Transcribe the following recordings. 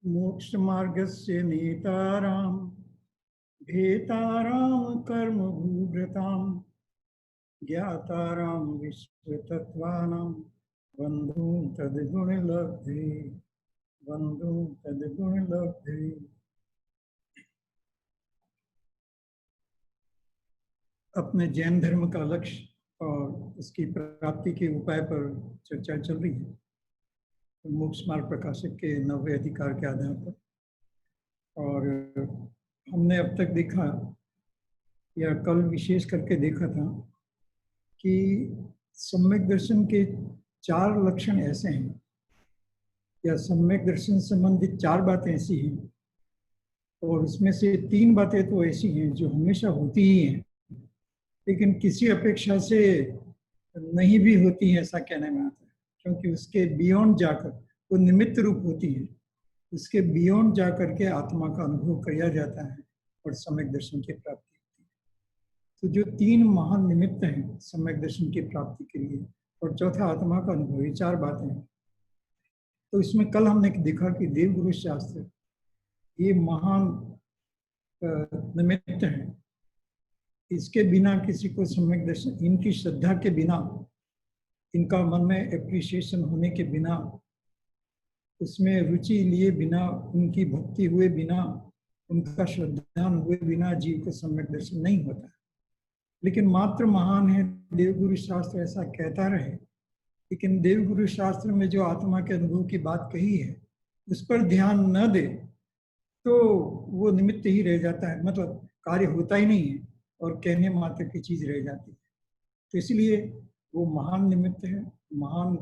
मोक्ष मार्गस्य नेताराम भेताराम कर्म भूभृताम ज्ञाताराम विश्वतत्त्वानां बंधु तद्गुण लब्धे बंधु तद्गुण लब्धे। अपने जैन धर्म का लक्ष्य और उसकी प्राप्ति के उपाय पर चर्चा चल रही है मोक्ष मार्ग प्रकाशक के 90 अधिकार के आधार पर। और हमने अब तक देखा या कल विशेष करके देखा था कि सम्यक दर्शन के 4 लक्षण ऐसे हैं या सम्यक दर्शन संबंधित 4 बातें ऐसी हैं और उसमें से 3 बातें तो ऐसी हैं जो हमेशा होती ही हैं लेकिन किसी अपेक्षा से नहीं भी होती है ऐसा कहने में आता है, क्योंकि उसके बियॉन्ड जाकर वो निमित्त रूप होती है, उसके बियॉन्ड जाकर के आत्मा का अनुभव किया जाता है और सम्यक दर्शन की प्राप्ति होती है। तो जो 3 महान निमित्त हैं सम्यक दर्शन की प्राप्ति के लिए और चौथा आत्मा का अनुभव, ये 4 बातें हैं। तो इसमें कल हमने देखा कि देवगुरु शास्त्र ये महान निमित्त है, इसके बिना किसी को सम्यक दर्शन, इनकी श्रद्धा के बिना, इनका मन में एप्रिसिएशन होने के बिना, उसमें रुचि लिए बिना, उनकी भक्ति हुए बिना, उनका श्रद्धान हुए बिना जीव को सम्यक दर्शन नहीं होता। लेकिन मात्र महान है देवगुरु शास्त्र ऐसा कहता रहे, लेकिन देवगुरु शास्त्र में जो आत्मा के अनुभव की बात कही है उस पर ध्यान न दे तो वो निमित्त ही रह जाता है, मतलब कार्य होता ही नहीं है और कहने मात्र की चीज रह जाती है। तो इसलिए वो महान निमित्त है, महान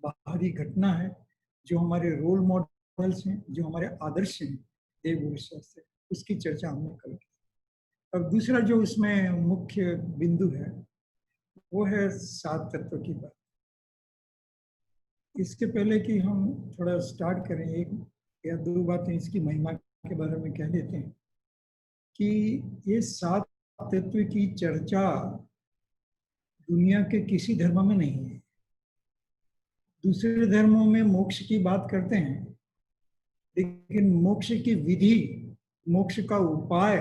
बाहरी घटना है जो हमारे रोल मॉडल्स हैं, जो हमारे आदर्श हैं देवगुरु शास्त्र, उसकी चर्चा हमने कल की। अब दूसरा जो इसमें मुख्य बिंदु है वो है 7 तत्व की बात। इसके पहले कि हम थोड़ा स्टार्ट करें, 1 या 2 बातें इसकी महिमा के बारे में कह देते हैं कि ये 7 तत्व की चर्चा दुनिया के किसी धर्म में नहीं है। दूसरे धर्मों में मोक्ष की बात करते हैं लेकिन मोक्ष की विधि, मोक्ष का उपाय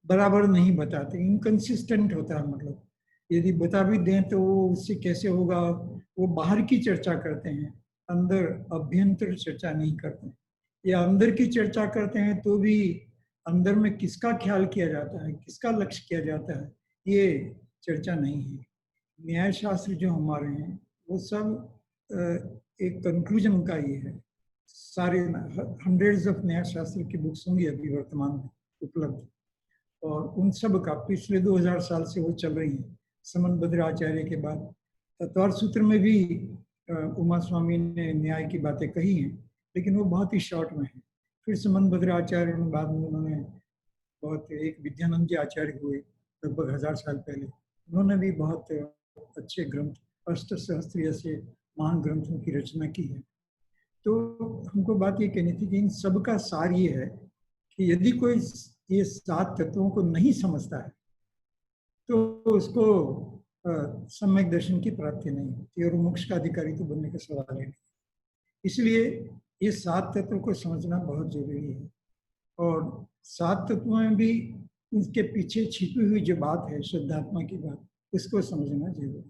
बराबर नहीं बताते, इनकंसिस्टेंट होता है। मतलब यदि बता भी दें तो वो उससे कैसे होगा, वो बाहर की चर्चा करते हैं, अंदर अभ्यंतर चर्चा नहीं करते। या अंदर की चर्चा करते हैं तो भी अंदर में किसका ख्याल किया जाता है, किसका लक्ष्य किया जाता है, ये चर्चा नहीं है। न्याय शास्त्र जो हमारे हैं वो सब एक कंक्लूजन उनका ये है। सारे 100s ऑफ न्याय शास्त्र की बुक्स होंगी अभी वर्तमान में उपलब्ध और उन सब का पिछले 2000 साल से वो चल रही है। समन भद्राचार्य के बाद तत्वार सूत्र में भी उमा स्वामी ने न्याय की बातें कही हैं लेकिन वो बहुत ही शॉर्ट में है। फिर समन भद्राचार्य बाद में उन्होंने बहुत, एक विद्यानंद जी आचार्य हुए लगभग 1000 साल पहले, उन्होंने भी बहुत अच्छे ग्रंथ, अष्ट सहस्त्रीय से महान ग्रंथों की रचना की है। तो हमको बात ये कहनी थी कि इन सब का सार ये है कि यदि कोई ये 7 तत्वों को नहीं समझता है तो उसको सम्यक दर्शन की प्राप्ति नहीं होती और मोक्ष का अधिकारी तो बनने का सवाल है नहीं। इसलिए ये 7 तत्वों को समझना बहुत जरूरी है और 7 तत्वों में भी उसके पीछे छिपी हुई जो बात है शुद्धात्मा की बात, उसको समझना जरूरी है।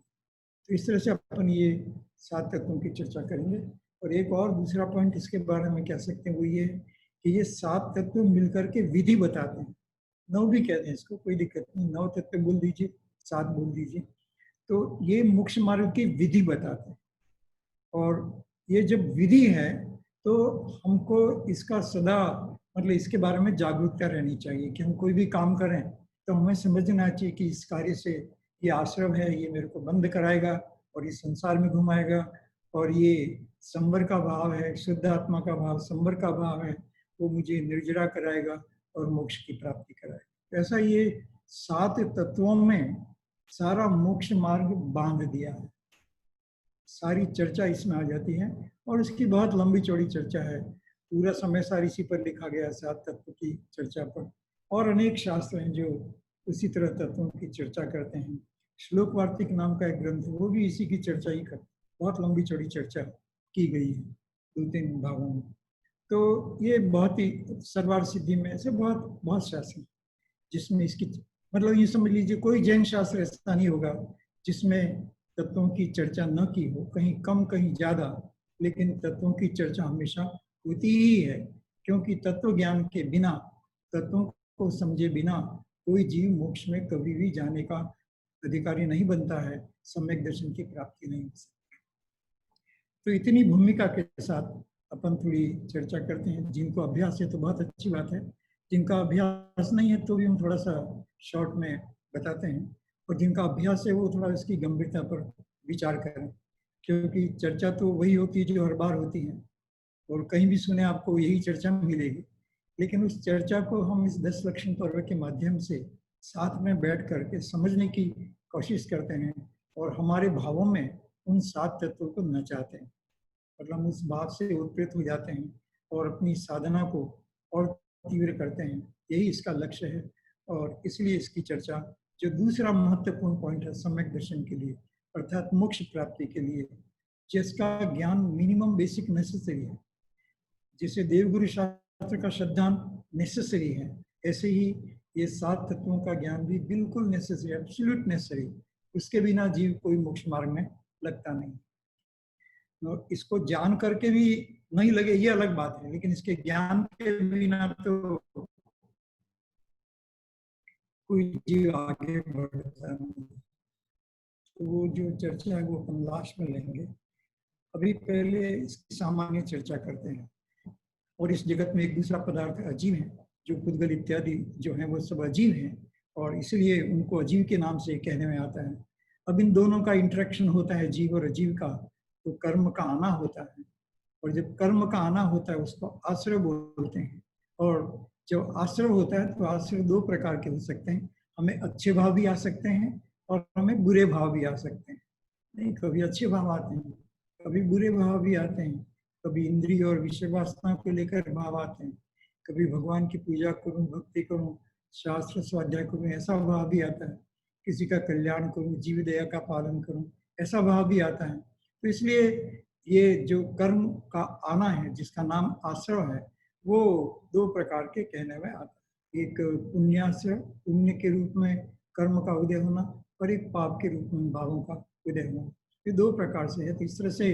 तो इस तरह से अपन ये 7 तत्वों की चर्चा करेंगे। और एक और दूसरा पॉइंट इसके बारे में कह सकते हैं वो ये कि ये 7 तत्व मिलकर के विधि बताते हैं। 9 भी कहते हैं इसको, कोई दिक्कत नहीं, 9 तत्व बोल दीजिए, 7 बोल दीजिए। तो ये मोक्ष मार्ग की विधि बताते हैं और ये जब विधि है तो हमको इसका सदा, मतलब इसके बारे में जागरूकता रहनी चाहिए कि हम कोई भी काम करें तो हमें समझना चाहिए कि इस कार्य से ये आश्रम है, ये मेरे को बंद कराएगा और इस संसार में घुमाएगा, और ये संवर का भाव है, शुद्ध आत्मा का भाव संवर का भाव है, वो मुझे निर्जरा कराएगा और मोक्ष की प्राप्ति कराएगा। ऐसा ये 7 तत्वों में सारा मोक्ष मार्ग बांध दिया है। सारी चर्चा इसमें आ जाती है और इसकी बहुत लंबी चौड़ी चर्चा है, पूरा समय सार इसी पर लिखा गया, 7 तत्व की चर्चा पर। और अनेक शास्त्र हैं जो उसी तरह तत्वों की चर्चा करते हैं। श्लोक वार्तिक नाम का एक ग्रंथ, वो भी इसी की चर्चा ही करता है, बहुत लंबी चौड़ी चर्चा की गई है। 2-3 भागों में। तो ये बहुत ही सर्वार सिद्धि में ऐसे बहुत बहुत शास्त्र जिसमें इसकी मतलब ये समझ लीजिए कोई जैन शास्त्र ऐसा नहीं होगा जिसमें तत्वों की चर्चा न की हो, कहीं कम कहीं ज्यादा, लेकिन तत्वों की चर्चा हमेशा होती ही है, क्योंकि तत्व ज्ञान के बिना, तत्वों को समझे बिना कोई जीव मोक्ष में कभी भी जाने का अधिकारी नहीं बनता है, सम्यक दर्शन की प्राप्ति नहीं हो सकती। तो इतनी भूमिका के साथ अपन थोड़ी चर्चा करते हैं। जिनको अभ्यास है तो बहुत अच्छी बात है, जिनका अभ्यास नहीं है तो भी हम थोड़ा सा शॉर्ट में बताते हैं, और जिनका अभ्यास है वो थोड़ा इसकी गंभीरता पर विचार करें, क्योंकि चर्चा तो वही होती है जो हर बार होती है, और कहीं भी सुने आपको यही चर्चा मिलेगी, लेकिन उस चर्चा को हम इस 10 लक्षण पर्व के माध्यम से साथ में बैठ करके समझने की कोशिश करते हैं, और हमारे भावों में उन 7 तत्वों को नचाते हैं, मतलब हम उस भाव से उत्प्रेरित हो जाते हैं और अपनी साधना को और तीव्र करते हैं। यही इसका लक्ष्य है, और इसलिए इसकी चर्चा, जो दूसरा महत्वपूर्ण पॉइंट है सम्यक दर्शन के लिए अर्थात मोक्ष प्राप्ति के लिए, जिसका ज्ञान मिनिमम बेसिक नेसेसरी है, जैसे देवगुरु शास्त्र का श्रद्धांत नेसेसरी है, ऐसे ही ये 7 तत्वों का ज्ञान भी बिल्कुल नेसेसरी, एब्सोल्यूट नेसेसरी। उसके बिना जीव कोई मोक्ष मार्ग में लगता नहीं। तो इसको जान करके भी नहीं लगे ये अलग बात है, लेकिन इसके ज्ञान के बिना तो कोई जीव आगे बढ़ता नहीं। तो वो जो चर्चा है वो अपन लास्ट में लेंगे। अभी पहले इसकी सामान्य चर्चा करते हैं। और इस जगत में एक दूसरा पदार्थ अजीव है, जो पुद्गल इत्यादि जो है वो सब अजीव हैं, और इसलिए उनको अजीव के नाम से कहने में आता है। अब इन दोनों का इंटरेक्शन होता है, जीव और अजीव का, तो कर्म का आना होता है, और जब कर्म का आना होता है उसको आश्रय बोलते हैं। और जब आश्रय होता है तो आश्रय 2 प्रकार के हो सकते हैं, हमें अच्छे भाव भी आ सकते हैं और हमें बुरे भाव भी आ सकते हैं। नहीं, कभी अच्छे भाव आते हैं, कभी बुरे भाव भी आते हैं, कभी इंद्रिय और विषय वासना को लेकर भाव आते हैं, कभी भगवान की पूजा करूं, भक्ति करूं, शास्त्र स्वाध्याय करूं, ऐसा भाव भी आता है, किसी का कल्याण करूं, जीव दया का पालन करूं, ऐसा भाव भी आता है। तो इसलिए ये जो कर्म का आना है जिसका नाम आश्रय है, वो 2 प्रकार के कहने में आता है। एक पुण्याश्रय, पुण्य के रूप में कर्म का उदय होना, और एक पाप के रूप में भावों का उदय होना। ये 2 प्रकार से है। तो इस तरह से,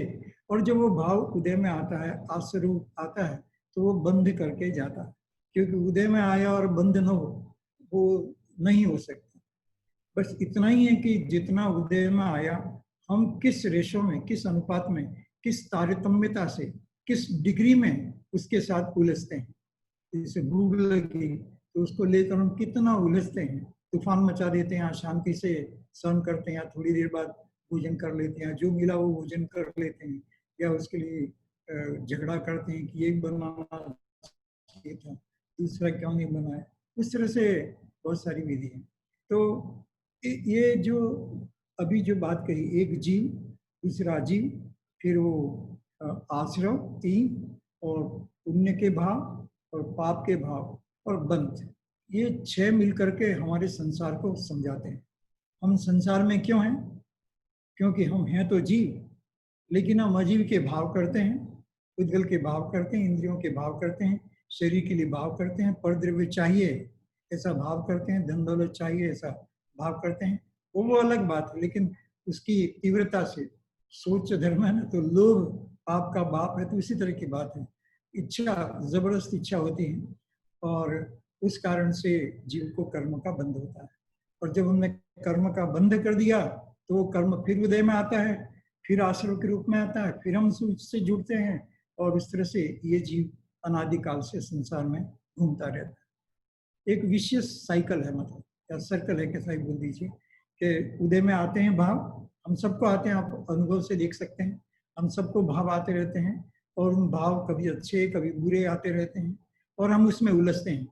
और जब वो भाव उदय में आता है, आश्रय आता है, तो वो बंध करके जाता है, क्योंकि उदय में आया और बंध न हो वो नहीं हो सकता। बस इतना ही है कि जितना उदय में आया, हम किस रेशो में, किस अनुपात में, किस तारतम्यता से, किस डिग्री में उसके साथ उलझते हैं। जैसे भूख लगी तो उसको लेकर हम कितना उलझते हैं, तूफान मचा देते हैं, शांति से सहन करते हैं, थोड़ी देर बाद भोजन कर लेते हैं, जो मिला वो भोजन कर लेते हैं, या उसके लिए झगड़ा करते हैं कि ये बनाना चाहिए था, दूसरा क्यों नहीं बनाया। उस तरह से बहुत सारी विधि है। तो ये जो अभी जो बात कही, एक जीव, दूसरा जीव, फिर वो आश्रव 3, और पुण्य के भाव, और पाप के भाव, और बंध, ये 6 मिलकर के हमारे संसार को समझाते हैं। हम संसार में क्यों हैं? क्योंकि हम हैं तो जीव, लेकिन हम अजीव के भाव करते हैं, उद्गल के भाव करते हैं, इंद्रियों के भाव करते हैं, शरीर के लिए भाव करते हैं, परद्रव्य चाहिए ऐसा भाव करते हैं, धन दौलत चाहिए ऐसा भाव करते हैं। वो अलग बात है, लेकिन उसकी तीव्रता से, सोच धर्म है ना, तो लोभ पाप का बाप है, तो इसी तरह की बात है। इच्छा, जबरदस्त इच्छा होती है, और उस कारण से जीव को कर्म का बंध होता है। और जब हमने कर्म का बंध कर दिया तो वो कर्म फिर उदय में आता है, फिर आश्रय के रूप में आता है, फिर हम उससे जुड़ते हैं, और उस तरह से ये जीव अनादिकाल से संसार में घूमता रहता है। एक विशेष साइकिल है, मतलब या सर्कल है, कैसा ही बोल दीजिए, कि उदय में आते हैं भाव, हम सबको आते हैं, आप अनुभव से देख सकते हैं, हम सबको भाव आते रहते हैं, और उन भाव कभी अच्छे कभी बुरे आते रहते हैं, और हम उसमें उलझते हैं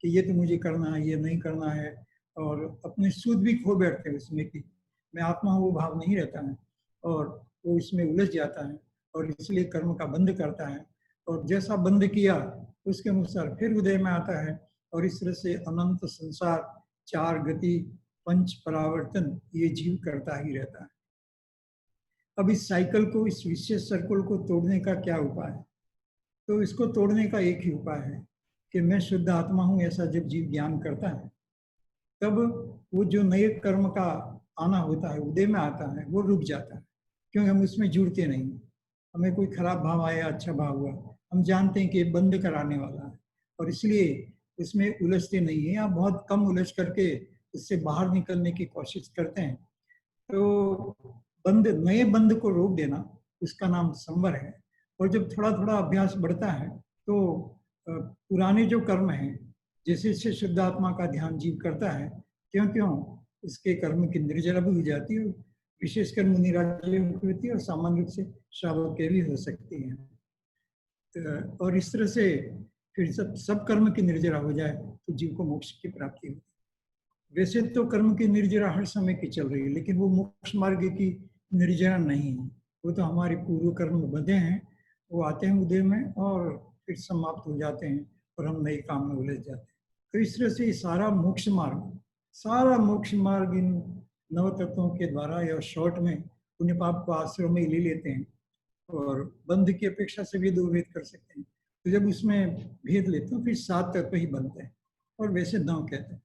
कि ये तो मुझे करना है, ये नहीं करना है, और अपने सूद भी खो बैठते हैं उसमें कि मैं आत्मा हूँ, वो भाव नहीं रहता है, और वो इसमें उलझ जाता है, और इसलिए कर्म का बंध करता है, और जैसा बंध किया उसके अनुसार फिर उदय में आता है, और इस तरह से अनंत संसार, 4 गति, 5 परावर्तन ये जीव करता ही रहता है। अब इस साइकिल को, इस विशेष सर्कल को तोड़ने का क्या उपाय है? तो इसको तोड़ने का एक ही उपाय है कि मैं शुद्ध आत्मा हूँ, ऐसा जब जीव ज्ञान करता है तब वो जो नए कर्म का आना होता है, उदय में आता है, वो रुक जाता है, क्योंकि हम उसमें जुड़ते नहीं। हमें कोई खराब भाव आया, अच्छा भाव हुआ, हम जानते हैं कि ये बंद कराने वाला है, और इसलिए उसमें उलझते नहीं है, या बहुत कम उलझ करके उससे बाहर निकलने की कोशिश करते हैं। तो बंद, नए बंद को रोक देना, उसका नाम संवर है। और जब थोड़ा थोड़ा अभ्यास बढ़ता है तो पुराने जो कर्म हैं, जैसे जैसे शुद्ध आत्मा का ध्यान जीव करता है, क्यों क्यों इसके कर्म की निर्जरा भी हो जाती है, विशेषकर मुनिराजों की होती है, और सामान्य रूप से श्रावक के भी हो सकती है। और इस तरह से फिर सब कर्म की निर्जरा हो जाए तो जीव को मोक्ष की प्राप्ति होती है। वैसे तो कर्म की निर्जरा हर समय की चल रही है, लेकिन वो मोक्ष मार्ग की निर्जरा नहीं है। वो तो हमारे पूर्व कर्म बंधे हैं, वो आते हैं उदय में और फिर समाप्त हो जाते हैं, और हम नए काम में उलझ जाते हैं। तो इस तरह से सारा मोक्ष मार्ग इन नव तत्वों के द्वारा, या शॉर्ट में पुण्य पाप को आश्रम में ले लेते हैं, और बंध की अपेक्षा से भी दो भेद कर सकते हैं। तो जब उसमें भेद लेते हैं फिर 7 तत्व ही बनते हैं, और वैसे 9 कहते हैं।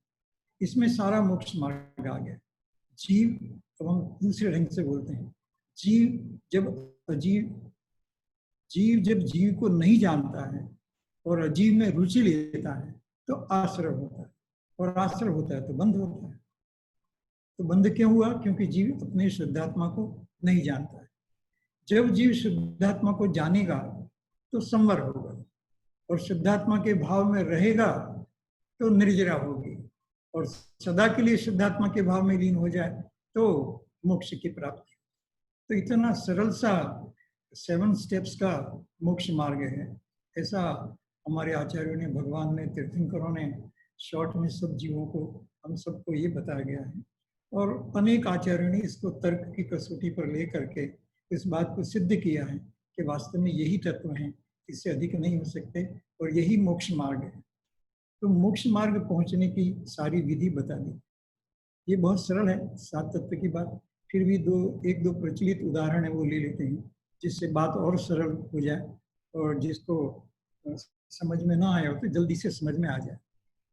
इसमें सारा मोक्ष मार्ग आ गया। जीव, अब हम दूसरे ढंग से बोलते हैं, जीव जब जीव को नहीं जानता है और अजीव में रुचि लेता है तो आश्रय होता है, और आश्रय होता है तो बंध होता है। तो बंध क्यों हुआ? क्योंकि जीव अपने शुद्धात्मा को नहीं जानता है। जब जीव शुद्धात्मा को जानेगा तो संवर होगा, और शुद्धात्मा के भाव में रहेगा तो निर्जरा होगी, और सदा के लिए शुद्धात्मा के भाव में लीन हो जाए तो मोक्ष की प्राप्ति। तो इतना सरल सा 7 स्टेप्स का मोक्ष मार्ग है, ऐसा हमारे आचार्यों ने, भगवान ने, तीर्थंकरों ने शॉर्ट में सब जीवों को, हम सबको ये बताया गया है। और अनेक आचार्यों ने इसको तर्क की कसौटी पर ले करके इस बात को सिद्ध किया है कि वास्तव में यही तत्व हैं, इससे अधिक नहीं हो सकते, और यही मोक्ष मार्ग है। तो मोक्ष मार्ग पहुंचने की सारी विधि बता दी। ये बहुत सरल है 7 तत्व की बात। फिर भी एक दो प्रचलित उदाहरण है वो ले लेते हैं, जिससे बात और सरल हो जाए, और जिसको समझ में ना आया हो तो जल्दी से समझ में आ जाए।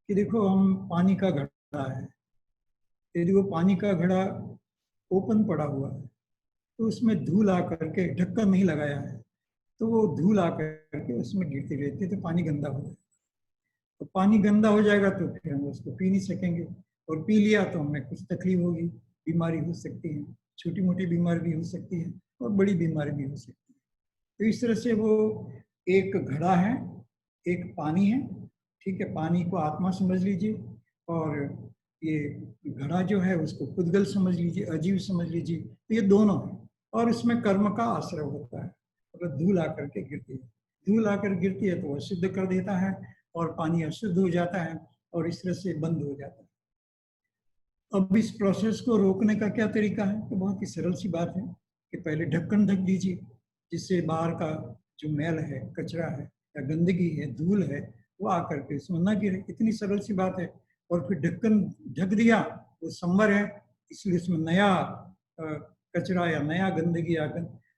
कि देखो, हम पानी का घड़ा है, यदि वो पानी का घड़ा ओपन पड़ा हुआ है तो उसमें धूल आ करके, ढक्कन नहीं लगाया है, तो वो धूल आ करके उसमें गिरती रहती है, तो पानी गंदा हो जाएगा। तो पानी गंदा हो जाएगा तो फिर हम उसको पी नहीं सकेंगे, और पी लिया तो हमें कुछ तकलीफ होगी, बीमारी हो सकती है, छोटी मोटी बीमारी भी हो सकती है, और बड़ी बीमारी भी हो सकती है। तो इस तरह से वो एक घड़ा है, एक पानी है, ठीक है, पानी को आत्मा समझ लीजिए, और ये घड़ा जो है उसको पुद्गल समझ लीजिए, अजीव समझ लीजिए। तो ये दोनों है, और इसमें कर्म का आश्रय होता है। अगर धूल आकर के गिरती है, धूल आकर गिरती है तो वह शुद्ध कर देता है, और पानी अशुद्ध हो जाता है, और इस तरह से बंद हो जाता है। अब इस प्रोसेस को रोकने का क्या तरीका है? तो बहुत ही सरल सी बात है कि पहले ढक्कन ढक दीजिए, जिससे बाहर का जो मैल है, कचरा है, या गंदगी है, धूल है, वो आकर के इसमें न गिरे। इतनी सरल सी बात है। और फिर ढक्कन ढक दिया, वो संवर है, इसलिए उसमें नया कचरा या नया गंदगी या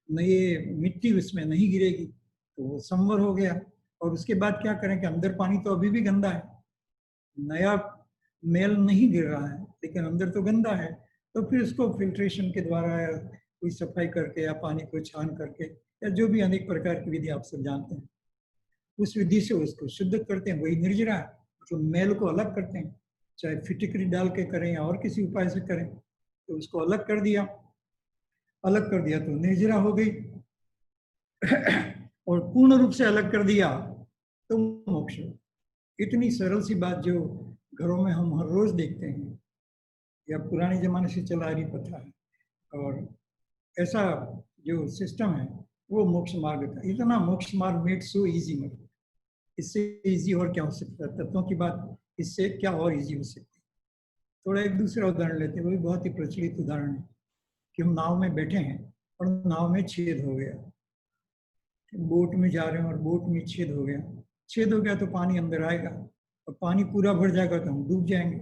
नई मिट्टी उसमें नहीं गिरेगी, तो वो संवर हो गया। और उसके बाद क्या करें कि अंदर पानी तो अभी भी गंदा है, नया मेल नहीं गिर रहा है, लेकिन अंदर तो गंदा है। तो फिर उसको फिल्ट्रेशन के द्वारा, या कोई सफाई करके, या पानी को छान करके, या जो भी अनेक प्रकार की विधि आप सब जानते हैं, उस विधि से उसको शुद्ध करते हैं। वही निर्जरा है, मतलब मेल को अलग करते हैं, चाहे फिटिकरी डाल के करें या और किसी उपाय से करें। तो उसको अलग कर दिया तो निर्जरा हो गई, और पूर्ण रूप से अलग कर दिया तो मोक्ष। इतनी सरल सी बात जो घरों में हम हर रोज देखते हैं, या पुराने जमाने से चला आ रही प्रथा है, और ऐसा जो सिस्टम है वो मोक्ष मार्ग का। इतना मोक्ष मार्ग मेड सो इजी, मतलब इससे इजी और क्या हो सकता है? तत्वों की बात, इससे क्या और इजी हो सकती है? थोड़ा एक दूसरा उदाहरण लेते हैं, वो भी बहुत ही प्रचलित उदाहरण है कि हम नाव में बैठे हैं और नाव में छेद हो गया, बोट में जा रहे हैं और बोट में छेद हो गया तो पानी अंदर आएगा, और पानी पूरा भर जाएगा तो हम डूब जाएंगे।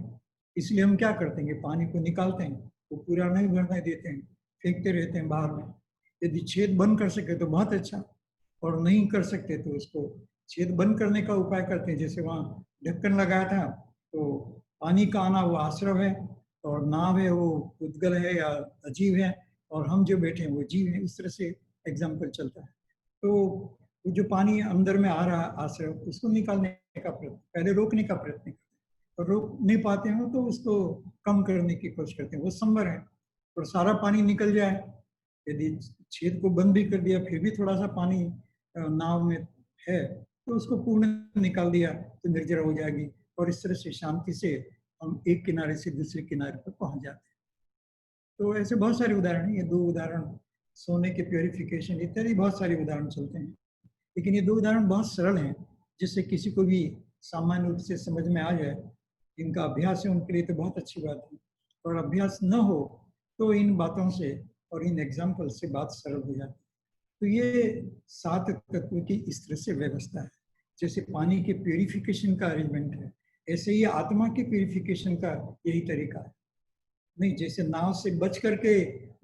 इसलिए हम क्या करते हैं कि पानी को निकालते हैं, वो पूरा नहीं भरने देते हैं, फेंकते रहते हैं बाहर में। यदि छेद बंद कर सके तो बहुत अच्छा, और नहीं कर सकते तो उसको छेद बंद करने का उपाय करते हैं। जैसे वहाँ ढक्कन लगाया था तो पानी का आना वो आश्रव है और नाव है वो उद्गल है या अजीव है, और हम जो बैठे हैं वो जीव है। इस तरह से एग्जाम्पल चलता है। तो वो जो पानी अंदर में आ रहा है आश्रव, उसको निकालने का प्रयत्न, पहले रोकने का प्रयत्न करते हैं, और रोक नहीं पाते हो तो उसको कम करने की कोशिश करते हैं। वो संभव है और सारा पानी निकल जाए, यदि छेद को बंद भी कर दिया फिर भी थोड़ा सा पानी नाव में है तो उसको पूर्ण निकाल दिया तो निर्जरा हो जाएगी, और इस तरह से शांति से हम एक किनारे से दूसरे किनारे पर पहुंच जाते हैं। तो ऐसे बहुत सारे उदाहरण हैं, ये दो उदाहरण सोने के प्योरिफिकेशन इत्यादि बहुत सारे उदाहरण चलते हैं, लेकिन ये दो उदाहरण बहुत सरल हैं जिससे किसी को भी सामान्य रूप से समझ में आ जाए। जिनका अभ्यास है उनके लिए तो बहुत अच्छी बात है, और अभ्यास न हो तो इन बातों से और इन एग्जाम्पल से बात सरल हो जाती है। तो ये 7 तत्व की इस तरह से व्यवस्था है। जैसे पानी के प्योरिफिकेशन का अरेंजमेंट है, ऐसे ही आत्मा के प्योरिफिकेशन का यही तरीका है। नहीं, जैसे नाव से बच करके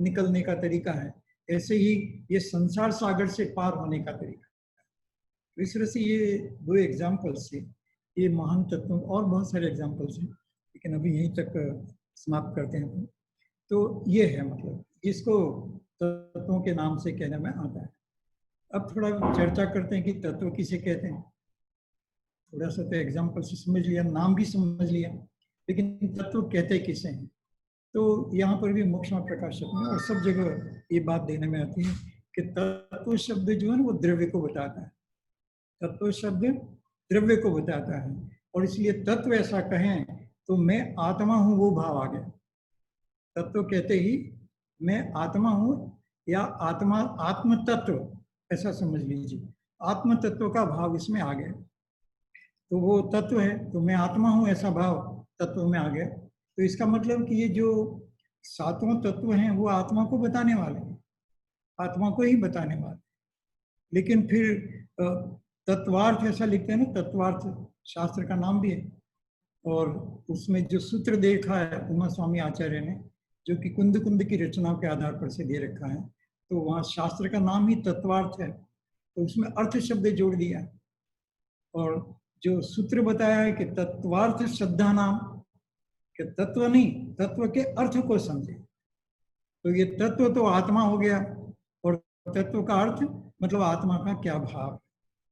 निकलने का तरीका है, ऐसे ही ये संसार सागर से पार होने का तरीका है। इस तरह से ये दो एग्जाम्पल से ये महान तत्वों, और बहुत सारे एग्जाम्पल्स हैं लेकिन अभी यहीं तक समाप्त करते हैं। तो ये है मतलब इसको तत्वों के नाम से कहने में आता है। अब थोड़ा चर्चा करते हैं कि तत्व किसे कहते हैं। थोड़ा सा तो एग्जाम्पल से समझ लिया, नाम भी समझ लिया, लेकिन तत्व कहते किसे हैं। तो यहाँ पर भी मोक्षमा प्रकाशक में और सब जगह ये बात देने में आती है कि तत्व शब्द जो है ना वो द्रव्य को बताता है। तत्व शब्द द्रव्य को बताता है, और इसलिए तत्व ऐसा कहें तो मैं आत्मा हूं वो भाव आ गया। तत्व कहते ही मैं आत्मा हूं या आत्मा आत्म तत्व ऐसा समझ लीजिए, आत्म तत्व का भाव इसमें आ गया। तो वो तत्व है तो मैं आत्मा हूं ऐसा भाव तत्व में आ गया। तो इसका मतलब कि ये जो सातों तत्व हैं वो आत्मा को बताने वाले हैं, आत्मा को ही बताने वाले। लेकिन फिर तत्वार्थ ऐसा लिखते हैं ना, तत्वार्थ शास्त्र का नाम भी है, और उसमें जो सूत्र देखा है उमा स्वामी आचार्य ने, जो कि कुंद कुंद की रचनाओं के आधार पर से दे रखा है, तो वहाँ शास्त्र का नाम ही तत्वार्थ है, तो उसमें अर्थ शब्द जोड़ दिया। और जो सूत्र बताया है कि तत्वार्थ श्रद्धा नाम, कि तत्व नहीं, तत्व के अर्थ को समझे। तो ये तत्व तो आत्मा हो गया, और तत्व का अर्थ मतलब आत्मा का क्या भाव,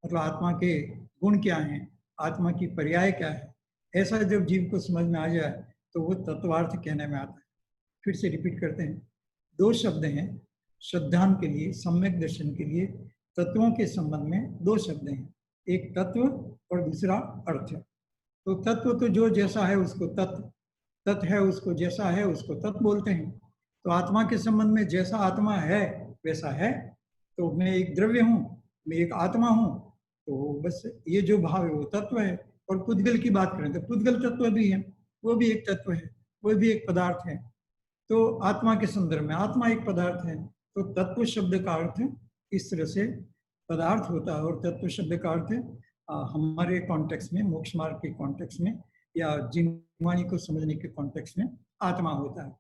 मतलब आत्मा के गुण क्या हैं, आत्मा की पर्याय क्या है, ऐसा जब जीव को समझ में आ जाए तो वो तत्वार्थ कहने में आता है। फिर से रिपीट करते हैं, दो शब्द हैं श्रद्धान के लिए, सम्यक दर्शन के लिए। तत्वों के संबंध में दो शब्द हैं, एक तत्व और दूसरा अर्थ। तो तत्व तो जो जैसा है उसको तत्व, तत् है उसको जैसा है उसको तत्व बोलते हैं। तो आत्मा के संबंध में जैसा आत्मा है वैसा है, तो मैं एक द्रव्य हूँ, मैं एक आत्मा हूँ, तो बस ये जो भाव है वो तत्व है। और पुद्गल की बात करें तो पुद्गल तत्व भी है, वो भी एक तत्व है, वो भी एक पदार्थ है। तो आत्मा के संदर्भ में आत्मा एक पदार्थ है। तो तत्व शब्द का अर्थ इस तरह से पदार्थ होता है, और तत्व शब्द का अर्थ हमारे कॉन्टेक्स्ट में, मोक्ष मार्ग के कॉन्टेक्स्ट में या जिनवाणी को समझने के कॉन्टेक्स्ट में आत्मा होता है।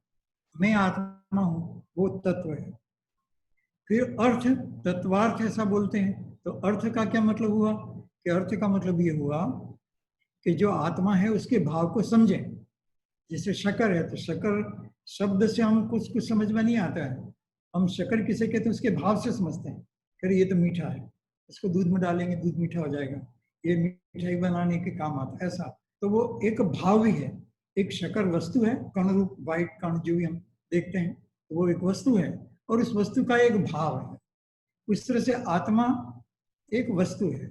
मैं आत्मा हूँ वो तत्व है। फिर अर्थ, तत्वार्थ ऐसा बोलते हैं, तो अर्थ का क्या मतलब हुआ कि अर्थ का मतलब ये हुआ कि जो आत्मा है उसके भाव को समझें। जैसे शक्कर है तो शक्कर शब्द से हम कुछ समझ में नहीं आता है, हम शक्कर किसे कहते हैं उसके भाव से समझते हैं। फिर ये तो मीठा है, इसको दूध में डालेंगे दूध मीठा हो जाएगा, ये मिठाई बनाने के काम आता है, ऐसा। तो वो एक भाव भी है, एक शक्कर वस्तु है, कण रूप वाइट कण जो भी हम देखते हैं, तो वो एक वस्तु है और उस वस्तु का एक भाव है। उस तरह से आत्मा एक वस्तु है।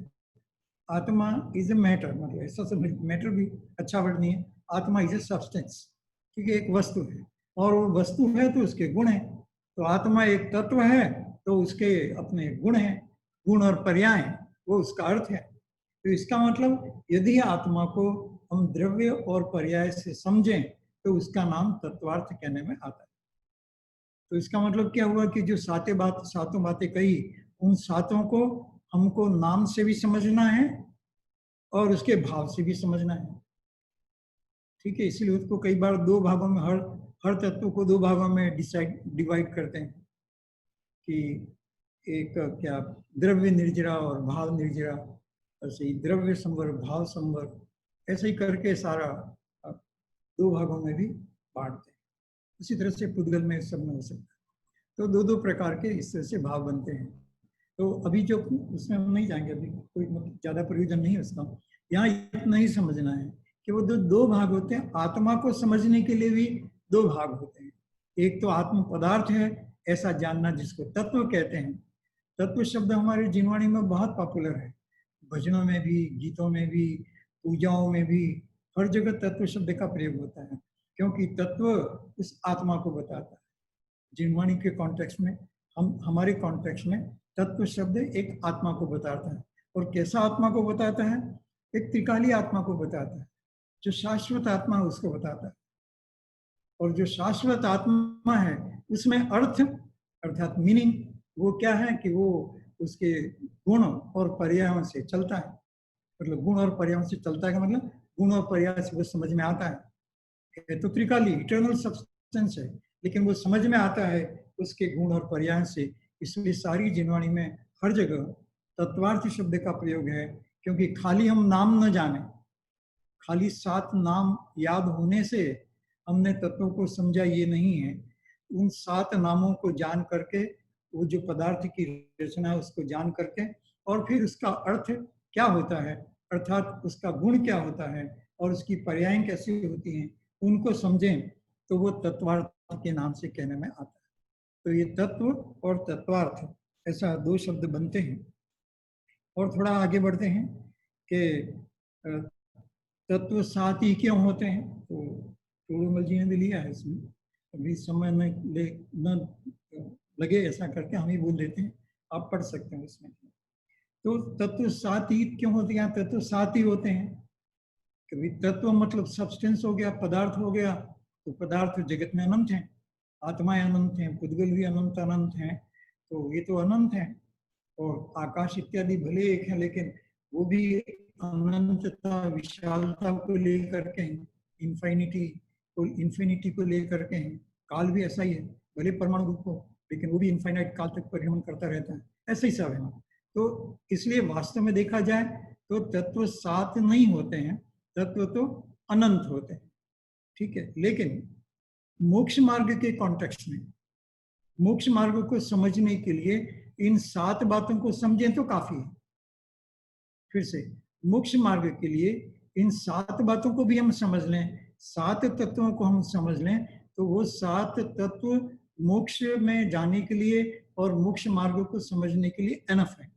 आत्मा इज ए मैटर, मतलब ऐसा समझ, मैटर भी अच्छा वर्ड नहीं है, आत्मा इज ए सब्सटेंस, क्योंकि एक वस्तु है और वो वस्तु है तो उसके गुण है। तो आत्मा एक तत्व है तो उसके अपने गुण हैं, गुण और पर्याय, वो उसका अर्थ है। तो इसका मतलब यदि आत्मा को हम द्रव्य और पर्याय से समझें तो उसका नाम तत्वार्थ कहने में आता है। तो इसका मतलब क्या हुआ कि जो सातों बातें कही, उन सातों को हमको नाम से भी समझना है और उसके भाव से भी समझना है। ठीक है, इसलिए उसको कई बार दो भागों में, हर तत्व को दो भागों में डिवाइड करते हैं कि एक क्या द्रव्य निर्जरा और भाव निर्जरा, ऐसे ही द्रव्य संवर भाव संवर, ऐसे ही करके सारा दो भागों में भी बांटते हैं। उसी तरह से पुद्गल में सब में हो सकता है। तो दो दो प्रकार के इस तरह से भाव बनते हैं। तो अभी जो उसमें हम नहीं जाएंगे, अभी कोई ज्यादा प्रयोजन नहीं है उसका। यहाँ इतना ही समझना है कि वो दो दो भाग होते हैं। आत्मा को समझने के लिए भी दो भाग होते हैं। एक तो आत्म पदार्थ है ऐसा जानना, जिसको तत्व कहते हैं। तत्व शब्द हमारे जिनवाणी में बहुत पॉपुलर है, भजनों में भी, गीतों में भी, पूजाओं में भी, हर जगह तत्व शब्द का प्रयोग होता है, क्योंकि तत्व उस आत्मा को बताता है। जिनवाणी के कॉन्टेक्स्ट में, हम हमारे कॉन्टेक्स्ट में तत्व शब्द एक आत्मा को बताता है। और कैसा आत्मा को बताता है? एक त्रिकाली आत्मा को बताता है। जो शाश्वत आत्मा है उसको बताता है। और जो शाश्वत आत्मा है उसमें अर्थ अर्थात मीनिंग वो क्या है कि वो उसके गुण और पर्यायों से चलता है। मतलब गुण और पर्यायों से चलता है का मतलब गुण और पर्याय से वो समझ में आता है। तो त्रिकाली इटर्नल सब्सटेंस है, लेकिन वो समझ में आता है उसके गुण और पर्याय से। इसलिए सारी जिनवाणी में हर जगह तत्वार्थ शब्द का प्रयोग है, क्योंकि खाली हम नाम न जाने, खाली 7 नाम याद होने से हमने तत्वों को समझा, ये नहीं है। उन 7 नामों को जान करके, वो जो पदार्थ की रचना है उसको जान करके, और फिर उसका अर्थ क्या होता है, अर्थात उसका गुण क्या होता है और उसकी पर्याय कैसी होती हैं, उनको समझें, तो वो तत्वार्थ के नाम से कहने में आता है। तो ये तत्व और तत्वार्थ ऐसा दो शब्द बनते हैं। और थोड़ा आगे बढ़ते हैं कि तत्व 7 ही क्यों होते हैं। तो टूडूमल जी ने भी लिया है इसमें, अभी समय न लगे ऐसा करके हम ही बोल देते हैं, आप पढ़ सकते हैं इसमें। तो तत्व 7 ही क्यों होते हैं? तत्व 7 ही होते हैं। कभी तत्व मतलब सब्सटेंस हो गया, पदार्थ हो गया। तो पदार्थ जगत में अनंत है, आत्माएं अनंत हैं, पुद्गल भी अनंत अनंत हैं, तो ये तो अनंत है। और आकाश इत्यादि भले एक है, लेकिन वो भी अनंतता विशालता को लेकर के हैं, इन्फिनिटी को लेकर के हैं। काल भी ऐसा ही है, भले परमाणु रूप हो, लेकिन वो भी इनफाइनाइट काल तक परिभ्रमण करता रहता है। ऐसा ही सब है। तो इसलिए वास्तव में देखा जाए तो तत्व 7 नहीं होते हैं, तत्व तो अनंत होते हैं, ठीक है। लेकिन मोक्ष मार्ग के कॉन्टेक्स्ट में, मोक्ष मार्ग को समझने के लिए इन 7 बातों को समझें तो काफी है। फिर से, मोक्ष मार्ग के लिए इन 7 बातों को भी हम समझ लें, 7 तत्वों को हम समझ लें, तो वो 7 तत्व मोक्ष में जाने के लिए और मोक्ष मार्ग को समझने के लिए एनफ है।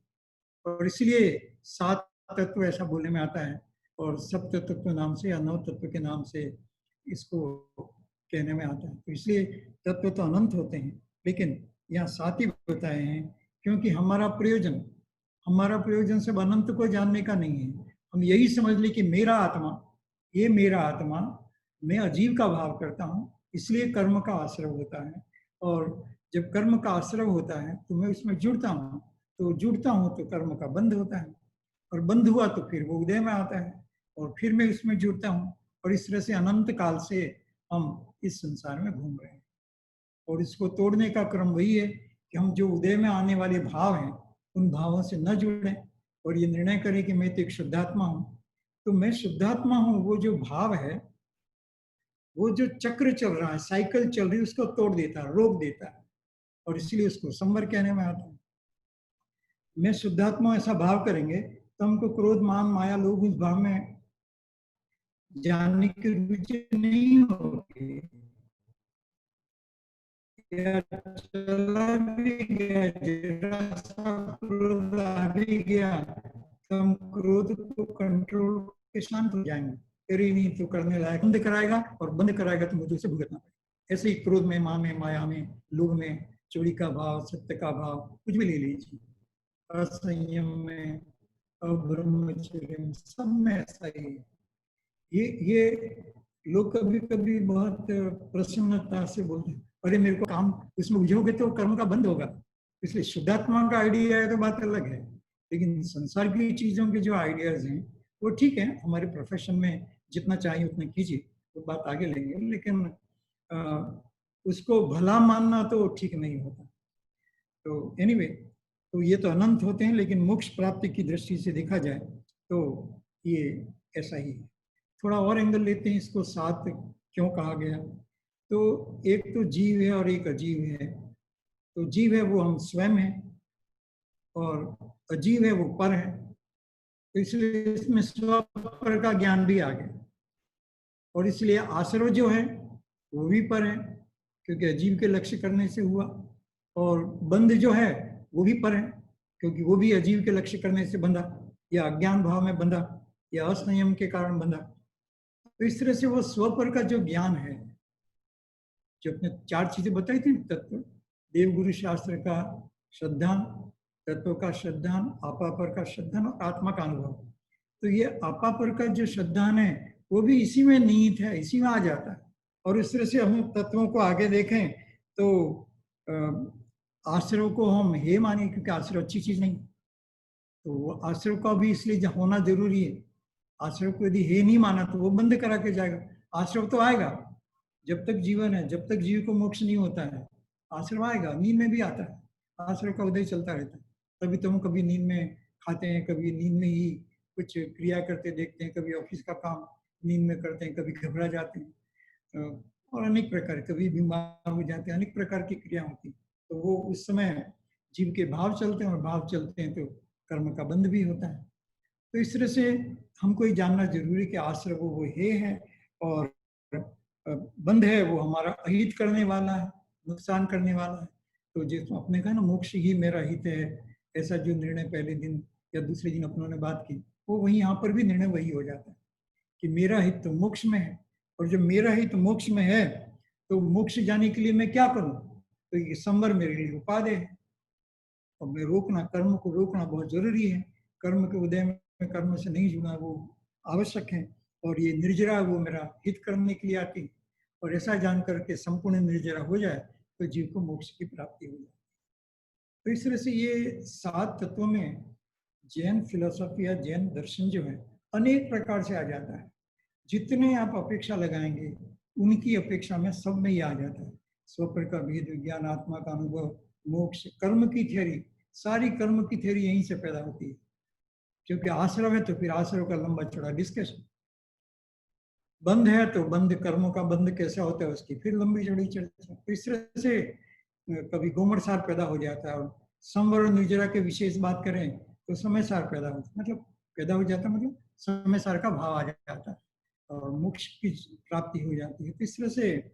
और इसलिए 7 तत्व ऐसा बोलने में आता है, और सप्त तत्व नाम से या 9 तत्व के नाम से इसको कहने में आता है। तो इसलिए तत्व तो अनंत होते हैं, लेकिन यहाँ 7 ही बताए हैं, क्योंकि हमारा प्रयोजन सब अनंत को जानने का नहीं है। हम यही समझ ले कि मेरा आत्मा, ये मेरा आत्मा, मैं अजीव का भाव करता हूँ, इसलिए कर्म का आश्रय होता है। और जब कर्म का आश्रय होता है तो मैं उसमें जुड़ता हूँ, तो जुड़ता हूँ तो कर्म का बंध होता है, और बंध हुआ तो फिर वो उदय में आता है, और फिर मैं उसमें जुड़ता हूँ। और इस तरह से अनंत काल से हम इस संसार में घूम रहे हैं। और इसको तोड़ने का क्रम वही है कि हम जो उदय में आने वाले भाव हैं, उन भावों से न जुड़ें, और ये निर्णय करें कि मैं तो एक शुद्धात्मा हूँ। तो मैं शुद्धात्मा हूँ, वो जो भाव है, वो जो चक्र चल रहा है, साइकिल चल रही है, उसको तोड़ देता है, रोक देता है, और इसलिए उसको संवर कहने में आता है। मैं शुद्धात्मा ऐसा भाव करेंगे तो हमको क्रोध मान माया लोभ उस भाव में जानने की रुचि नहीं होगी। चला भी गया, जरा सा क्रोध आ भी गया, तो हम क्रोध को कंट्रोल के शांत हो जाएंगे। तेरी नहीं तो करने लायक बंद कराएगा, और बंद कराएगा तो मुझे उसे भुगतना पड़ेगा। ऐसे ही क्रोध में, मां में, माया में, लोभ में, चोरी का भाव, सत्य का भाव, कुछ भी ले लीजिए, असंयम में, अब्रह्मचर्य में, सब में ऐसा ही है। ये लोग कभी कभी बहुत प्रसन्नता से बोलते हैं, अरे मेरे को काम इसमें उलझोगे तो कर्म का बंद होगा। इसलिए शुद्धात्मा का आइडिया है तो बात अलग है, लेकिन संसार की चीजों के जो आइडियाज हैं वो ठीक है, हमारे प्रोफेशन में जितना चाहिए उतना कीजिए, वो बात आगे लेंगे, लेकिन उसको भला मानना तो ठीक नहीं होता। तो एनीवे, तो ये तो अनंत होते हैं, लेकिन मोक्ष प्राप्ति की दृष्टि से देखा जाए तो ये ऐसा ही है। थोड़ा और एंगल लेते हैं इसको, सात क्यों कहा गया। तो एक तो जीव है और एक अजीव है। तो जीव है वो हम स्वयं हैं, और अजीव है वो पर है। तो इसलिए इसमें स्व पर का ज्ञान भी आ गया। और इसलिए आश्रव जो है वो भी पर है, क्योंकि अजीव के लक्ष्य करने से हुआ। और बंध जो है वो भी पर है, क्योंकि वो भी अजीव के लक्ष्य करने से बंधा, या अज्ञान भाव में बंधा, या असंयम के कारण बंधा। तो इस तरह से वो स्वपर का जो ज्ञान है, जो अपने चार चीजें बताई थी, तत्व, देवगुरु शास्त्र का श्रद्धान, तत्व का श्रद्धान, आपापर का श्रद्धान और आत्मा का अनुभव। तो ये आपापर का जो श्रद्धान है वो भी इसी में निहित है, इसी में आ जाता है। और इस तरह से हम तत्वों को आगे देखें तो आश्रव को हम हे माने, क्योंकि आश्रव अच्छी चीज नहीं, तो आश्रव का भी इसलिए होना जरूरी है। आश्रव को यदि हे नहीं माना तो वो बंद करा के जाएगा। आश्रव तो आएगा जब तक जीवन है, जब तक जीव को मोक्ष नहीं होता है आश्रव आएगा। नींद में भी आता है, आश्रव का उदय चलता रहता है। तभी तो हम कभी नींद में खाते हैं, कभी नींद में ही कुछ क्रिया करते देखते हैं, कभी ऑफिस का काम नींद में करते हैं, कभी घबरा जाते हैं, और अनेक प्रकार, कभी बीमार हो जाते हैं, अनेक प्रकार की क्रिया होती है। तो वो उस समय जीव के भाव चलते हैं, और भाव चलते हैं तो कर्म का बंध भी होता है। तो इस तरह से हमको ये जानना जरूरी कि आश्रव वो हे है, और बंध है वो हमारा अहित करने वाला है, नुकसान करने वाला है। तो जिसमें अपने कहा ना मोक्ष ही मेरा हित है, ऐसा जो निर्णय पहले दिन या दूसरे दिन अपनों ने बात की, वो वही यहाँ पर भी निर्णय वही हो जाता है कि मेरा हित तो मोक्ष में है। और जब मेरा हित मोक्ष में है तो मोक्ष जाने के लिए मैं क्या करूं? तो ये संवर मेरे लिए उपादेय है, और मैं रोकना, कर्म को रोकना बहुत जरूरी है। कर्म के उदय में कर्म से नहीं जुड़ा वो आवश्यक है। और ये निर्जरा वो मेरा हित करने के लिए आती, और ऐसा जान करके संपूर्ण निर्जरा हो जाए तो जीव को मोक्ष की प्राप्ति हो जाए। तो इस तरह से ये सात तत्वों में जैन फिलोसॉफी या जैन दर्शन जो है अनेक प्रकार से आ जाता है। जितने आप अपेक्षा लगाएंगे उनकी अपेक्षा में सब में ही आ जाता है। स्वपर का भेद विज्ञान, आत्मा का अनुभव, मोक्ष, कर्म की थ्योरी, सारी कर्म की थ्योरी यहीं से पैदा होती है। क्योंकि आश्रव है तो फिर आश्रव का लंबा चौड़ा डिस्कशन, बंध है तो बंध, कर्मों का बंध कैसा होता है उसकी फिर लंबी चौड़ी चर्चा। तो इस तरह से कभी गोमड़ सार पैदा हो जाता है। और संवर निर्जरा के विशेष बात करें तो समय सार पैदा होता है, मतलब पैदा हो जाता है, मतलब समय सार का भाव आ जाता है और मोक्ष की प्राप्ति हो जाती है। तो इस तरह से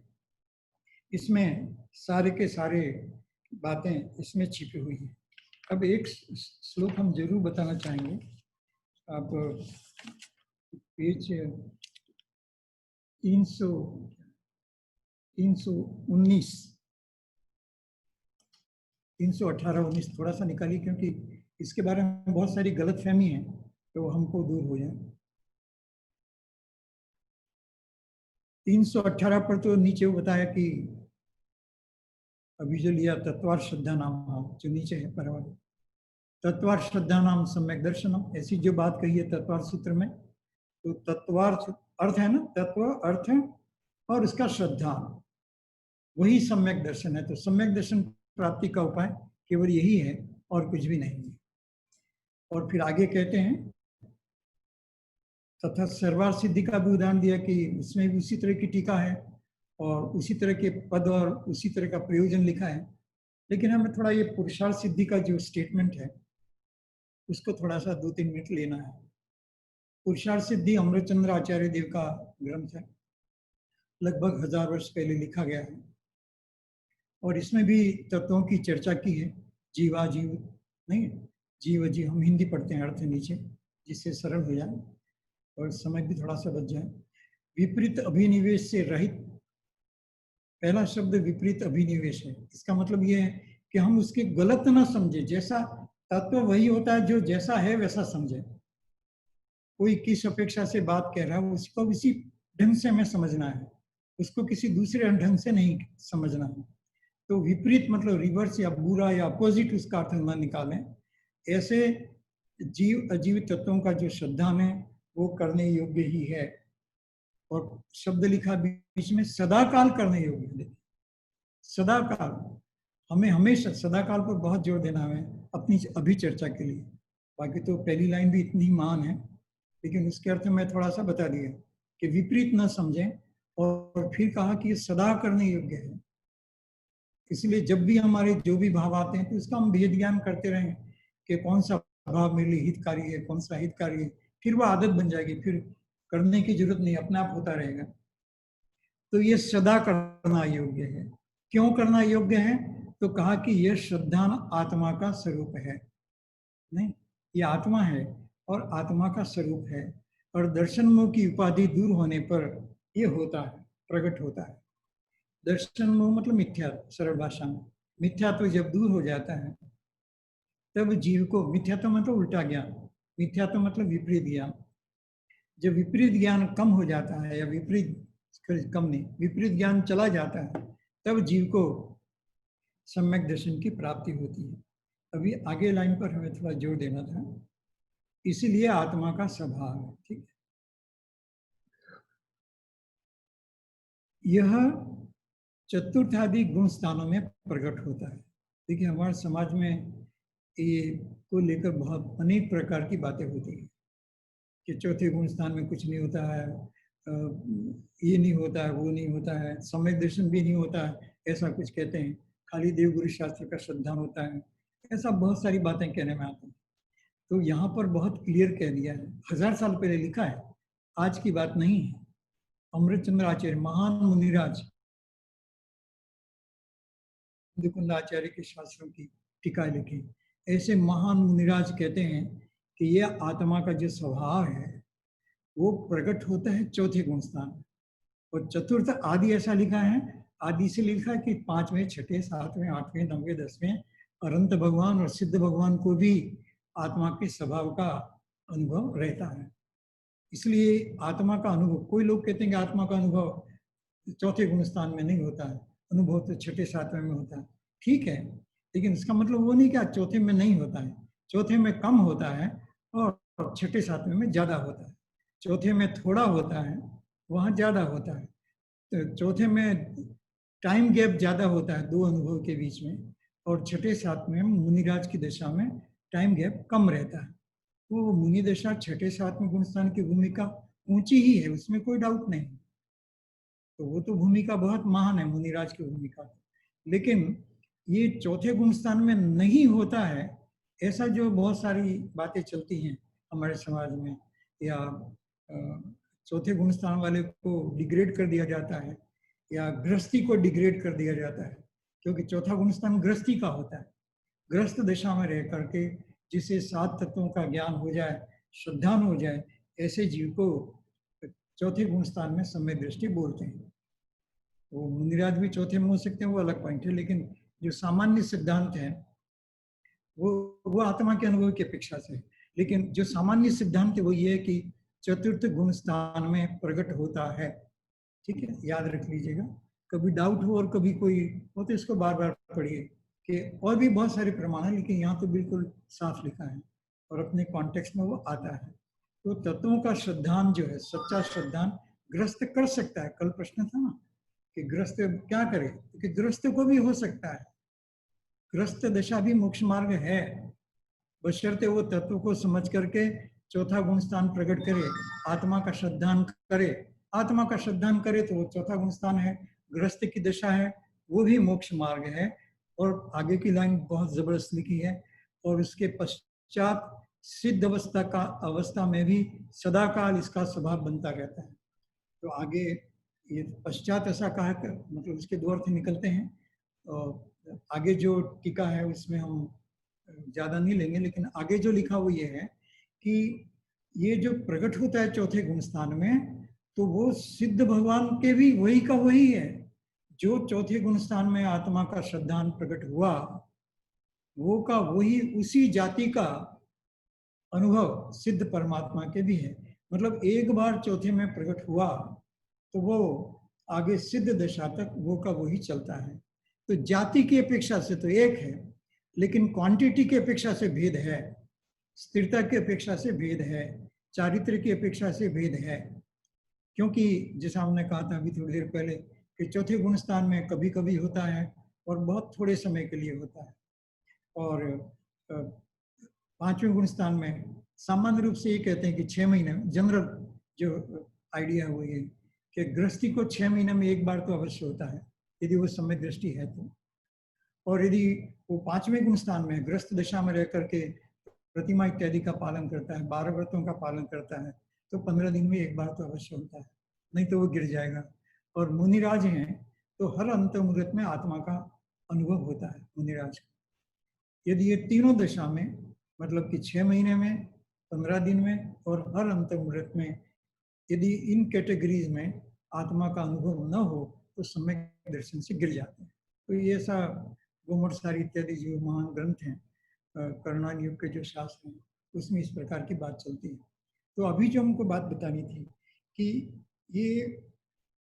इसमें सारे के सारे बातें इसमें छिपी हुई है। अब एक श्लोक हम जरूर बताना चाहेंगे। आप पेज 318-19 थोड़ा सा निकालिए, क्योंकि इसके बारे में बहुत सारी गलतफहमी है तो हमको दूर हो जाए। 318 पर तो नीचे वो बताया कि अभी जो लिया तत्वार श्रद्धा नाम, जो नीचे है परवार, तत्वार श्रद्धा नाम सम्यक दर्शनम, ऐसी जो बात कही है तत्वार सूत्र में। तो तत्वार अर्थ है ना, तत्व अर्थ है और उसका श्रद्धा, वही सम्यक दर्शन है। तो सम्यक दर्शन प्राप्ति का उपाय केवल यही है और कुछ भी नहीं है। और फिर आगे कहते हैं तथा सर्वार सिद्धि का भी उदाहरण दिया कि उसमें भी उसी तरह की टीका है और उसी तरह के पद और उसी तरह का प्रयोजन लिखा है। लेकिन हमें थोड़ा ये पुरुषार्थ सिद्धि का जो स्टेटमेंट है उसको थोड़ा सा 2-3 मिनट लेना है। पुरुषार्थ सिद्धि अमृतचंद्र आचार्य देव का ग्रंथ है, लगभग 1000 वर्ष पहले लिखा गया है। और इसमें भी तत्वों की चर्चा की है, जीवा जीव नहीं, जीव जीव, हम हिंदी पढ़ते हैं, अर्थ नीचे, जिससे सरल हो जाए और समय भी थोड़ा सा बच जाए। विपरीत अभिनिवेश से रहित, पहला शब्द विपरीत अभिनिवेश है। इसका मतलब यह है कि हम उसके गलत ना समझे, जैसा तत्व वही होता है जो जैसा है वैसा समझे। कोई किस अपेक्षा से बात कह रहा है उसको इसी ढंग से हमें समझना है, उसको किसी दूसरे ढंग से नहीं समझना है। तो विपरीत मतलब रिवर्स या बुरा या अपोजिट उसका अर्थ न निकालें। ऐसे जीव अजीव तत्वों का जो श्रद्धा है वो करने योग्य ही है। और शब्द लिखा बीच में, सदा काल करने योग्य है। सदा काल हमें हमेशा सदाकाल पर बहुत जोर देना है अपनी अभी चर्चा के लिए। बाकी तो पहली लाइन भी इतनी महान है, लेकिन उसके अर्थ में थोड़ा सा बता दिया कि विपरीत न समझें, और फिर कहा कि ये सदा करने योग्य है। इसलिए जब भी हमारे जो भी भाव आते हैं तो इसका हम भेद ज्ञान करते रहें कि कौन सा भाव मेरे लिए हितकारी है, कौन सा हितकारी है। फिर वो आदत बन जाएगी, फिर करने की जरूरत नहीं, अपने आप होता रहेगा। तो ये सदा करना योग्य है। क्यों करना योग्य है? तो कहा कि यह श्रद्धा आत्मा का स्वरूप है। नहीं, ये आत्मा है और आत्मा का स्वरूप है, और दर्शन मोह की उपाधि दूर होने पर ये होता है, प्रकट होता है। दर्शन मोह मतलब मिथ्या, सरल भाषा में मिथ्या तो जब दूर हो जाता है तब जीव को, मिथ्या तो मतलब उल्टा ज्ञान, मिथ्या तो मतलब विपरीत ज्ञान। जब विपरीत ज्ञान कम हो जाता है, या विपरीत, कम नहीं, विपरीत ज्ञान चला जाता है, तब जीव को सम्यक दर्शन की प्राप्ति होती है। अभी आगे लाइन पर हमें थोड़ा जोर देना था, इसीलिए आत्मा का स्वभाव है। ठीक है, यह चतुर्थादि गुण स्थानों में प्रकट होता है। देखिए, हमारे समाज में ये को लेकर बहुत अनेक प्रकार की बातें होती हैं कि चौथे गुण स्थान में कुछ नहीं होता है, ये नहीं होता है, वो नहीं होता है, सम्यक दर्शन भी नहीं होता है, ऐसा कुछ कहते हैं। खाली देवगुरु शास्त्र का श्रद्धा होता है, ऐसा बहुत सारी बातें कहने में आती हैं। तो यहाँ पर बहुत क्लियर कह दिया है, 1000 साल पहले लिखा है, आज की बात नहीं है। अमृतचंद्र आचार्य, महान मुनिराज, आचार्य के शास्त्रों की टीका लिखी, ऐसे महान मुनिराज कहते हैं कि यह आत्मा का जो स्वभाव है वो प्रकट होता है चौथे गुण स्थान। और चतुर्थ आदि ऐसा लिखा है, आदि से लिखा है कि 5वें, 6ठे, 7वें, 8वें, 9वें, 10वें अनंत भगवान और सिद्ध भगवान को भी आत्मा के स्वभाव का अनुभव रहता है। इसलिए आत्मा का अनुभव, कोई लोग कहते हैं कि आत्मा का अनुभव चौथे गुण स्थान में नहीं होता है, अनुभव तो 6ठे, 7वें में होता है। ठीक है, लेकिन इसका मतलब वो नहीं कि चौथे में नहीं होता है, चौथे में कम होता है और 6ठे, 7वें में ज्यादा होता है। चौथे में थोड़ा होता है, वहाँ ज्यादा होता है। तो चौथे में टाइम गैप ज्यादा होता है दो अनुभव के बीच में, और 6ठे, 7वें मुनिराज की दशा में टाइम गैप कम रहता है। तो मुनि दशा 6ठे, 7वें गुण स्थान की भूमिका ऊंची ही है, उसमें कोई डाउट नहीं। तो वो तो भूमिका बहुत महान है मुनिराज की भूमिका। लेकिन ये चौथे गुण स्थान में नहीं होता है, ऐसा जो बहुत सारी बातें चलती हैं हमारे समाज में, या चौथे गुण स्थान वाले को डिग्रेड कर दिया जाता है, या गृहस्थी को डिग्रेड कर दिया जाता है, क्योंकि चौथा गुण स्थान गृहस्थी का होता है। गृहस्थ दशा में रह करके जिसे 7 तत्वों का ज्ञान हो जाए, श्रद्धान हो जाए, ऐसे जीव को चौथे गुण स्थान में सम्यक दृष्टि बोलते हैं। वो मुनिराज भी चौथे में हो सकते हैं, वो अलग पॉइंट है, लेकिन जो सामान्य सिद्धांत है वो आत्मा के अनुभव की अपेक्षा से। लेकिन जो सामान्य सिद्धांत है वो ये है कि चतुर्थ गुण स्थान में प्रकट होता है। ठीक है, याद रख लीजिएगा, कभी डाउट हो और कभी कोई हो तो इसको बार बार पढ़िए कि और भी बहुत सारे प्रमाण है, लेकिन यहाँ तो बिल्कुल साफ लिखा है और अपने कॉन्टेक्स्ट में वो आता है। तो तत्वों का श्रद्धान जो है, सच्चा श्रद्धान गृहस्थ कर सकता है। कल प्रश्न था ना कि गृहस्थ क्या करे, क्योंकि गृहस्थ को भी हो सकता है, गृहस्थ दशा भी मोक्ष मार्ग है, बशर्ते वो तत्व को समझ करके चौथा गुण स्थान प्रकट करे, आत्मा का श्रद्धान करे। आत्मा का श्रद्धान करे तो वो चौथा गुण स्थान है, गृहस्थ की दशा है, वो भी मोक्ष मार्ग है। और आगे की लाइन बहुत जबरदस्त लिखी है, और उसके पश्चात सिद्ध अवस्था में भी सदाकाल इसका स्वभाव बनता रहता है। तो आगे ये पश्चात ऐसा कहा, मतलब उसके दो अर्थ निकलते हैं। और आगे जो टीका है उसमें हम ज्यादा नहीं लेंगे, लेकिन आगे जो लिखा वो ये है कि ये जो प्रकट होता है चौथे गुण स्थान में, तो वो सिद्ध भगवान के भी वही का वही है। जो चौथे गुण स्थान में आत्मा का श्रद्धान प्रकट हुआ, वो का वही उसी जाति का अनुभव सिद्ध परमात्मा के भी है। मतलब एक बार चौथे में प्रकट हुआ तो वो आगे सिद्ध दशा तक वो का वही चलता है। तो जाति की अपेक्षा से तो एक है, लेकिन क्वांटिटी की अपेक्षा से भेद है, स्थिरता की अपेक्षा से भेद है, चारित्र की अपेक्षा से भेद है। क्योंकि जैसा हमने कहा था अभी थोड़ी देर पहले कि चौथे गुण स्थान में कभी कभी होता है और बहुत थोड़े समय के लिए होता है। और पांचवें गुण स्थान में सामान्य रूप से ये कहते हैं कि 6 महीने में, जनरल जो आइडिया है वो ये कि गृहस्थी को 6 महीने में एक बार तो अवश्य होता है, यदि वो समय दृष्टि है तो। और यदि वो पांचवें गुण स्थान में गृहस्थ दशा में रह करके प्रतिमा इत्यादि का पालन करता है, 12 व्रतों का पालन करता है, तो 15 दिन में एक बार तो अवश्य होता है, नहीं तो वो गिर जाएगा। और मुनिराज हैं तो हर अंत मुहूर्त में आत्मा का अनुभव होता है मुनिराज को। यदि ये तीनों दशा में, मतलब कि 6 महीने में, 15 दिन में और हर अंत मुहूर्त में, यदि इन कैटेगरीज में आत्मा का अनुभव न हो तो सम्यक दर्शन से गिर जाते हैं। तो ये ऐसा गोमरसारी इत्यादि जो महान ग्रंथ हैं, करुणान युग के जो शास्त्र हैं, उसमें इस प्रकार की बात चलती है। तो अभी जो हमको बात बतानी थी कि ये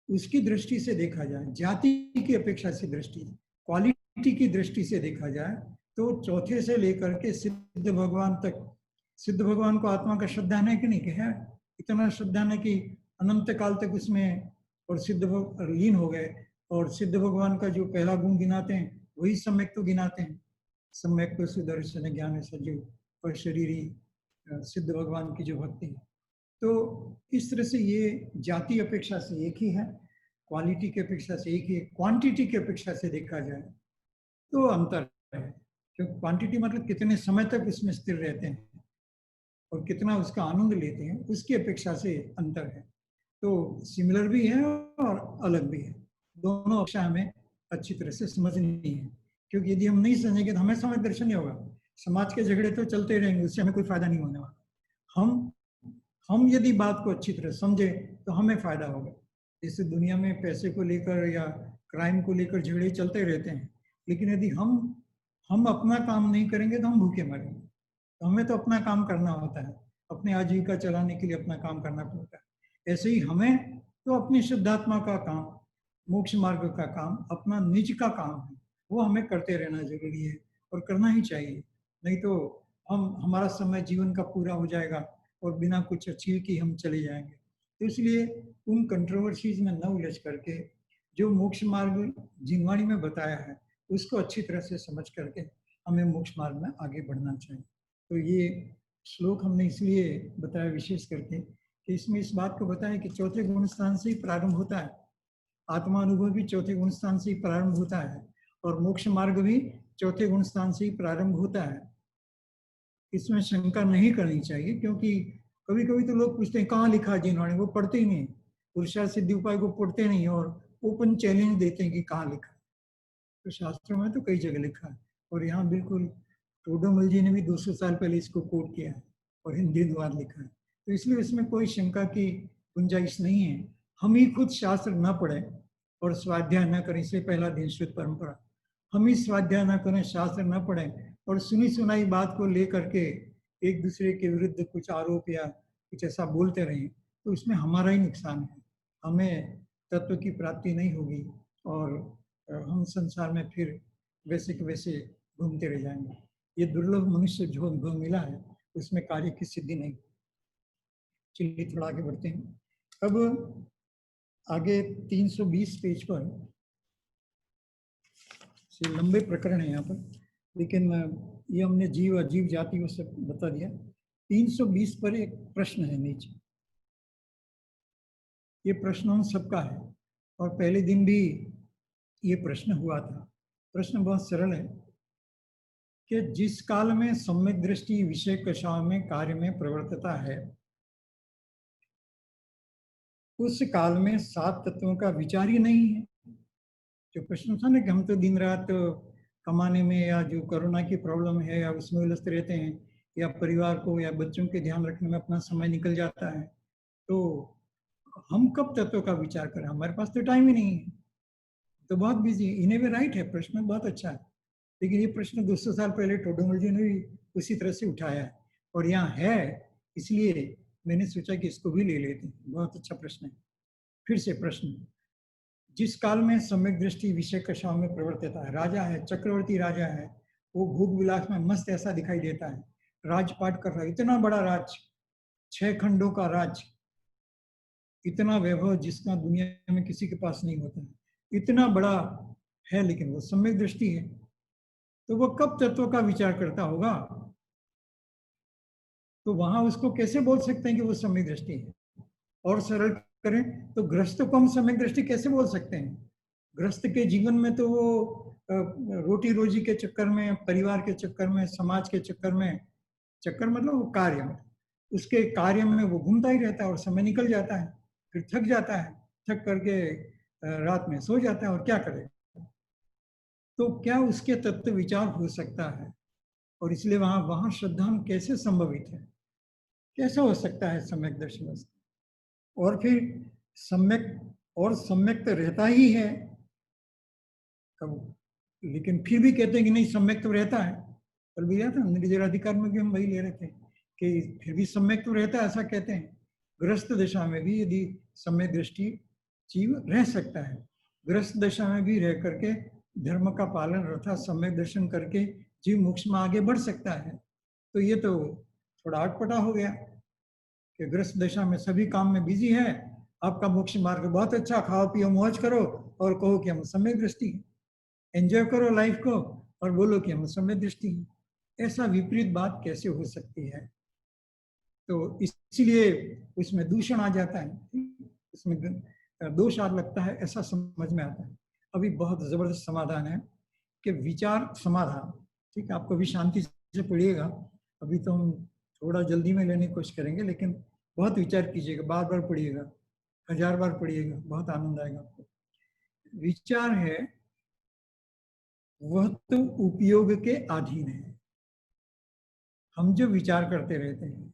उसकी दृष्टि से देखा जाए, जाति की अपेक्षा से दृष्टि, क्वालिटी की दृष्टि से देखा जाए, तो चौथे से लेकर के सिद्ध भगवान तक, सिद्ध भगवान को आत्मा का श्रद्धान है कि नहीं, है इतना श्रद्धान है कि अनंत काल तक उसमें और सिद्ध लीन हो गए। और सिद्ध भगवान का जो पहला गुण गिनाते हैं वही सम्यक तो गिनाते हैं, सम्यक तो सुदर्शन ज्ञान सजीव और शरीरी सिद्ध भगवान की जो भक्ति है। तो इस तरह से ये जाति अपेक्षा से एक ही है, क्वालिटी की अपेक्षा से एक ही है, क्वांटिटी की अपेक्षा से देखा जाए तो अंतर है। क्योंकि क्वांटिटी मतलब कितने समय तक उसमें स्थिर रहते हैं और कितना उसका आनंद लेते हैं, उसकी अपेक्षा से अंतर है। तो सिमिलर भी है और अलग भी है, दोनों अपेक्षा हमें अच्छी तरह से समझनी है। क्योंकि यदि हम नहीं समझेंगे तो हमें समय दर्शन नहीं होगा, समाज के झगड़े तो चलते रहेंगे, उससे हमें कोई फायदा नहीं होने वाला। हम यदि बात को अच्छी तरह समझे तो हमें फायदा होगा। जैसे दुनिया में पैसे को लेकर या क्राइम को लेकर झगड़े चलते रहते हैं, लेकिन यदि हम अपना काम नहीं करेंगे तो हम भूखे मरेंगे। तो हमें तो अपना काम करना होता है, अपने आजीविका चलाने के लिए अपना काम करना पड़ता है। ऐसे ही हमें तो अपनी शुद्धात्मा का काम, मोक्ष मार्ग का काम, अपना निज का काम है, वो हमें करते रहना जरूरी है और करना ही चाहिए। नहीं तो हमारा समय जीवन का पूरा हो जाएगा और बिना कुछ अचीव की हम चले जाएंगे। तो इसलिए उन कंट्रोवर्सीज में न उलझ करके जो मोक्ष मार्ग जिनवाणी में बताया है उसको अच्छी तरह से समझ करके हमें मोक्ष मार्ग में आगे बढ़ना चाहिए। तो ये श्लोक हमने इसलिए बताया विशेष करके कि इसमें इस बात को बताया कि चौथे गुण स्थान से ही प्रारंभ होता है, आत्मा अनुभव भी चौथे गुण स्थान से ही प्रारंभ होता है और मोक्ष मार्ग भी चौथे गुण स्थान से ही प्रारंभ होता है। इसमें शंका नहीं करनी चाहिए, क्योंकि कभी कभी तो लोग पूछते हैं कहाँ लिखा है जिन्होंने, वो पढ़ते ही नहीं, पुरुषार्थ सिद्धि उपाय को पढ़ते नहीं और ओपन चैलेंज देते हैं कि कहाँ लिखा है। तो शास्त्रों में तो कई जगह लिखा है और यहाँ बिल्कुल टोडोमल जी ने भी 200 साल पहले इसको कोट किया है और हिंदी अनुवाद लिखा है। तो इसलिए इसमें कोई शंका की गुंजाइश नहीं है। हम ही खुद शास्त्र न पढ़ें और स्वाध्याय न करें, इससे पहला दिन शुद्ध परंपरा, हम ही स्वाध्याय न करें, शास्त्र न पढ़ें और सुनी सुनाई बात को लेकर के एक दूसरे के विरुद्ध कुछ आरोप या कुछ ऐसा बोलते रहें, तो इसमें हमारा ही नुकसान है। हमें तत्व की प्राप्ति नहीं होगी और हम संसार में फिर वैसे के वैसे घूमते रह जाएंगे। ये दुर्लभ मनुष्य जो अनुभव मिला है उसमें कार्य की सिद्धि नहीं। चलिए थोड़ा आगे बढ़ते हैं। अब आगे 320 पेज पर से लंबे प्रकरण है यहाँ पर, लेकिन ये हमने जीव अजीव जाति वो सब बता दिया। 320 पर एक प्रश्न है नीचे, ये प्रश्न हम सबका है और पहले दिन भी ये प्रश्न हुआ था। प्रश्न बहुत सरल है कि जिस काल में सम्यक दृष्टि विषय कषाय में कार्य में प्रवर्तता है, उस काल में 7 तत्वों का विचार ही नहीं है। जो प्रश्न था ना कि हम तो दिन रात कमाने में या जो कोरोना की प्रॉब्लम है या उसमें उलझते रहते हैं या परिवार को या बच्चों के ध्यान रखने में अपना समय निकल जाता है, तो हम कब तत्व का विचार करें, हमारे पास तो टाइम ही नहीं है, तो बहुत बिजी। इन्हें भी राइट है, प्रश्न बहुत अच्छा है, लेकिन ये प्रश्न 200 साल पहले टोडोमल जी ने भी उसी तरह से उठाया है और यहाँ है, इसलिए मैंने सोचा कि इसको भी ले लेते हैं। बहुत अच्छा प्रश्न है। फिर से प्रश्न, जिस काल में सम्यक दृष्टि विषय कषाय में प्रवर्तित है, राजा है, चक्रवर्ती राजा है, वो भोग विलास में मस्त ऐसा दिखाई देता है, राजपाट कर रहा है, इतना बड़ा राज, 6 खंडों का राज, इतना वैभव जिसका दुनिया में किसी के पास नहीं होता है, इतना बड़ा है, लेकिन वो सम्यक दृष्टि है। तो वो कब तत्व का विचार करता होगा? तो वहां उसको कैसे बोल सकते हैं कि वो सम्यक दृष्टि है? और सरल करें तो गृहस्थ को हम सम्यक दृष्टि कैसे बोल सकते हैं? गृहस्थ के जीवन में तो वो रोटी रोजी के चक्कर में, परिवार के चक्कर में, समाज के चक्कर में, चक्कर मतलब वो कार्य में, उसके कार्य में वो घूमता ही रहता है और समय निकल जाता है, फिर थक जाता है, थक करके रात में सो जाता है और क्या करे। तो क्या उसके तत्व विचार हो सकता है? और इसलिए वहां वहां श्रद्धा कैसे संभवित है? कैसे हो सकता है सम्यक दर्शन? और फिर सम्यक, और सम्यक तो रहता ही है कब, लेकिन फिर भी कहते हैं कि नहीं सम्यक तो रहता है। कल भी था निर्जराधिकार में भी हम वही ले रहे थे कि फिर भी सम्यक तो रहता है, ऐसा कहते हैं। ग्रस्त दशा में भी यदि सम्यक दृष्टि जीव रह सकता है, ग्रस्त दशा में भी रह करके धर्म का पालन अर्थात सम्यक दर्शन करके जीव मोक्ष में आगे बढ़ सकता है। तो ये तो थोड़ा अटपटा हो गया कि ग्रस्त दशा में सभी काम में बिजी है, आपका मोक्ष मार्ग बहुत अच्छा, खाओ पियो मौज करो और कहो कि हम सम्यक दृष्टि, एंजॉय करो लाइफ को और बोलो कि हम सम्यक दृष्टि है। ऐसा विपरीत बात कैसे हो सकती है? तो इसलिए उसमें दूषण आ जाता है, उसमें दोष आ लगता है, ऐसा समझ में आता है। अभी बहुत जबरदस्त समाधान है कि विचार समाधान, ठीक है, आपको भी शांति से पढ़िएगा। अभी तो हम थोड़ा जल्दी में लेने की कोशिश करेंगे, लेकिन बहुत विचार कीजिएगा, बार बार पढ़िएगा, 1000 बार पढ़िएगा, बहुत आनंद आएगा आपको। विचार है वह तो उपयोग के अधीन है। हम जो विचार करते रहते हैं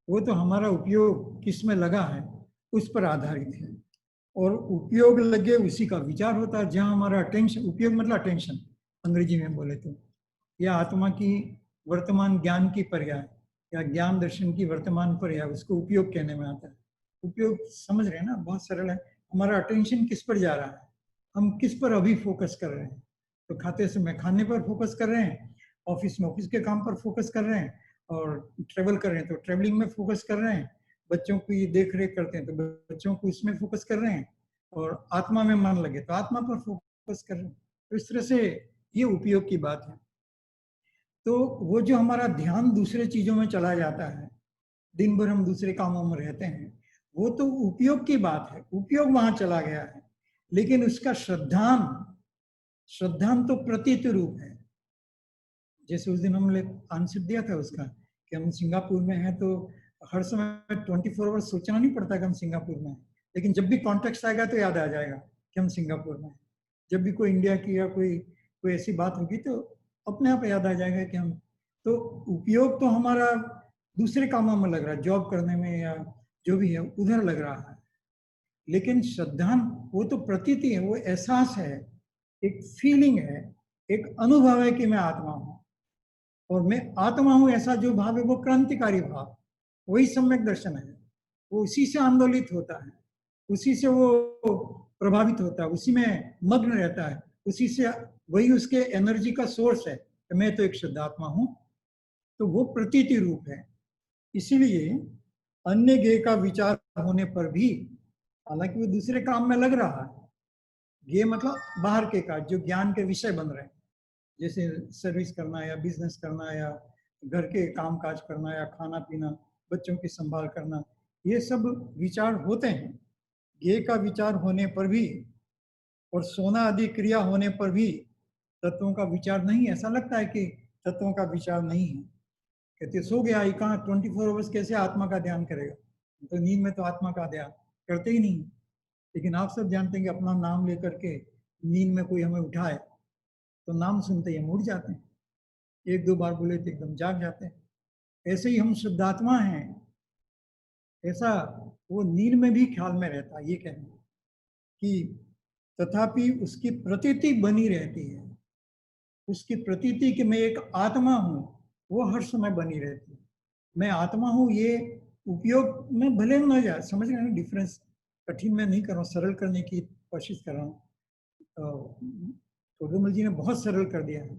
वो तो हमारा उपयोग किस में लगा है उस पर आधारित है, और उपयोग लगे उसी का विचार होता है। जहाँ हमारा अटेंशन, उपयोग मतलब अटेंशन अंग्रेजी में बोले तो, या आत्मा की वर्तमान ज्ञान की पर्याय या ज्ञान दर्शन की वर्तमान पर्याय, उसको उपयोग कहने में आता है। उपयोग समझ रहे हैं ना, बहुत सरल है। हमारा अटेंशन किस पर जा रहा है, हम किस पर अभी फोकस कर रहे हैं? तो खाते समय खाने पर फोकस कर रहे हैं, ऑफिस में ऑफिस के काम पर फोकस कर रहे हैं, और ट्रेवल कर रहे हैं तो ट्रेवलिंग में फोकस कर रहे हैं, बच्चों की देख रेख करते हैं तो बच्चों को इसमें फोकस कर रहे हैं, और आत्मा में मन लगे तो आत्मा पर फोकस कर रहे हैं। तो इस तरह से ये उपयोग की बात है। तो वो जो हमारा ध्यान दूसरे चीजों में चला जाता है, दिन भर हम दूसरे कामों में रहते हैं, वो तो उपयोग की बात है, उपयोग वहां चला गया है। लेकिन उसका श्रद्धान, श्रद्धान तो प्रतीत रूप है। जैसे उस दिन हमने आंसर दिया था उसका कि हम सिंगापुर में हैं, तो हर समय 24 आवर्स सोचना नहीं पड़ता कि हम सिंगापुर में हैं, लेकिन जब भी कॉन्टेक्स्ट आएगा तो याद आ जाएगा कि हम सिंगापुर में हैं। जब भी कोई इंडिया की या कोई कोई ऐसी बात होगी तो अपने आप याद आ जाएगा कि हम, तो उपयोग तो हमारा दूसरे कामों में लग रहा है, जॉब करने में या जो भी है उधर लग रहा है। लेकिन श्रद्धान वो तो प्रतीति है, वो एहसास है, एक फीलिंग है, एक अनुभव है कि मैं आत्मा हूं, और मैं आत्मा हूं ऐसा जो भाव है वो क्रांतिकारी भाव, वही सम्यक दर्शन है। वो उसी से आंदोलित होता है, उसी से वो प्रभावित होता है, उसी में मग्न रहता है, उसी से, वही उसके एनर्जी का सोर्स है कि मैं तो एक शुद्ध आत्मा हूं। तो वो प्रतीति रूप है। इसीलिए अन्य ज्ञेय का विचार होने पर भी, हालांकि वो दूसरे काम में लग रहा है, ज्ञेय मतलब बाहर के कार्य जो ज्ञान के विषय बन रहे हैं, जैसे सर्विस करना या बिजनेस करना या घर के काम काज करना या खाना पीना, बच्चों की संभाल करना, ये सब विचार होते हैं। ज्ञेय का विचार होने पर भी और सोना आदि क्रिया होने पर भी तत्वों का विचार नहीं। ऐसा लगता है कि तत्वों का विचार नहीं है, कहते सो गया ही कहाँ, 24 आवर्स कैसे आत्मा का ध्यान करेगा? तो नींद में तो आत्मा का ध्यान करते ही नहीं। लेकिन आप सब जानते हैं कि अपना नाम लेकर के नींद में कोई हमें उठाए तो नाम सुनते ही हम उठ जाते हैं, एक दो बार बोले तो एकदम जाग जाते हैं। ऐसे ही हम शुद्धात्मा हैं, ऐसा वो नींद में भी ख्याल में रहता है। ये कहना कि तथापि उसकी प्रतीति बनी रहती है, उसकी प्रतीति कि मैं एक आत्मा हूँ वो हर समय बनी रहती है। मैं आत्मा हूँ, ये उपयोग में भले न जाए, समझ रहे हैं डिफरेंस? कठिन में नहीं कर रहा हूँ, सरल करने की कोशिश कर रहा हूँ। तो जी ने बहुत सरल कर दिया है,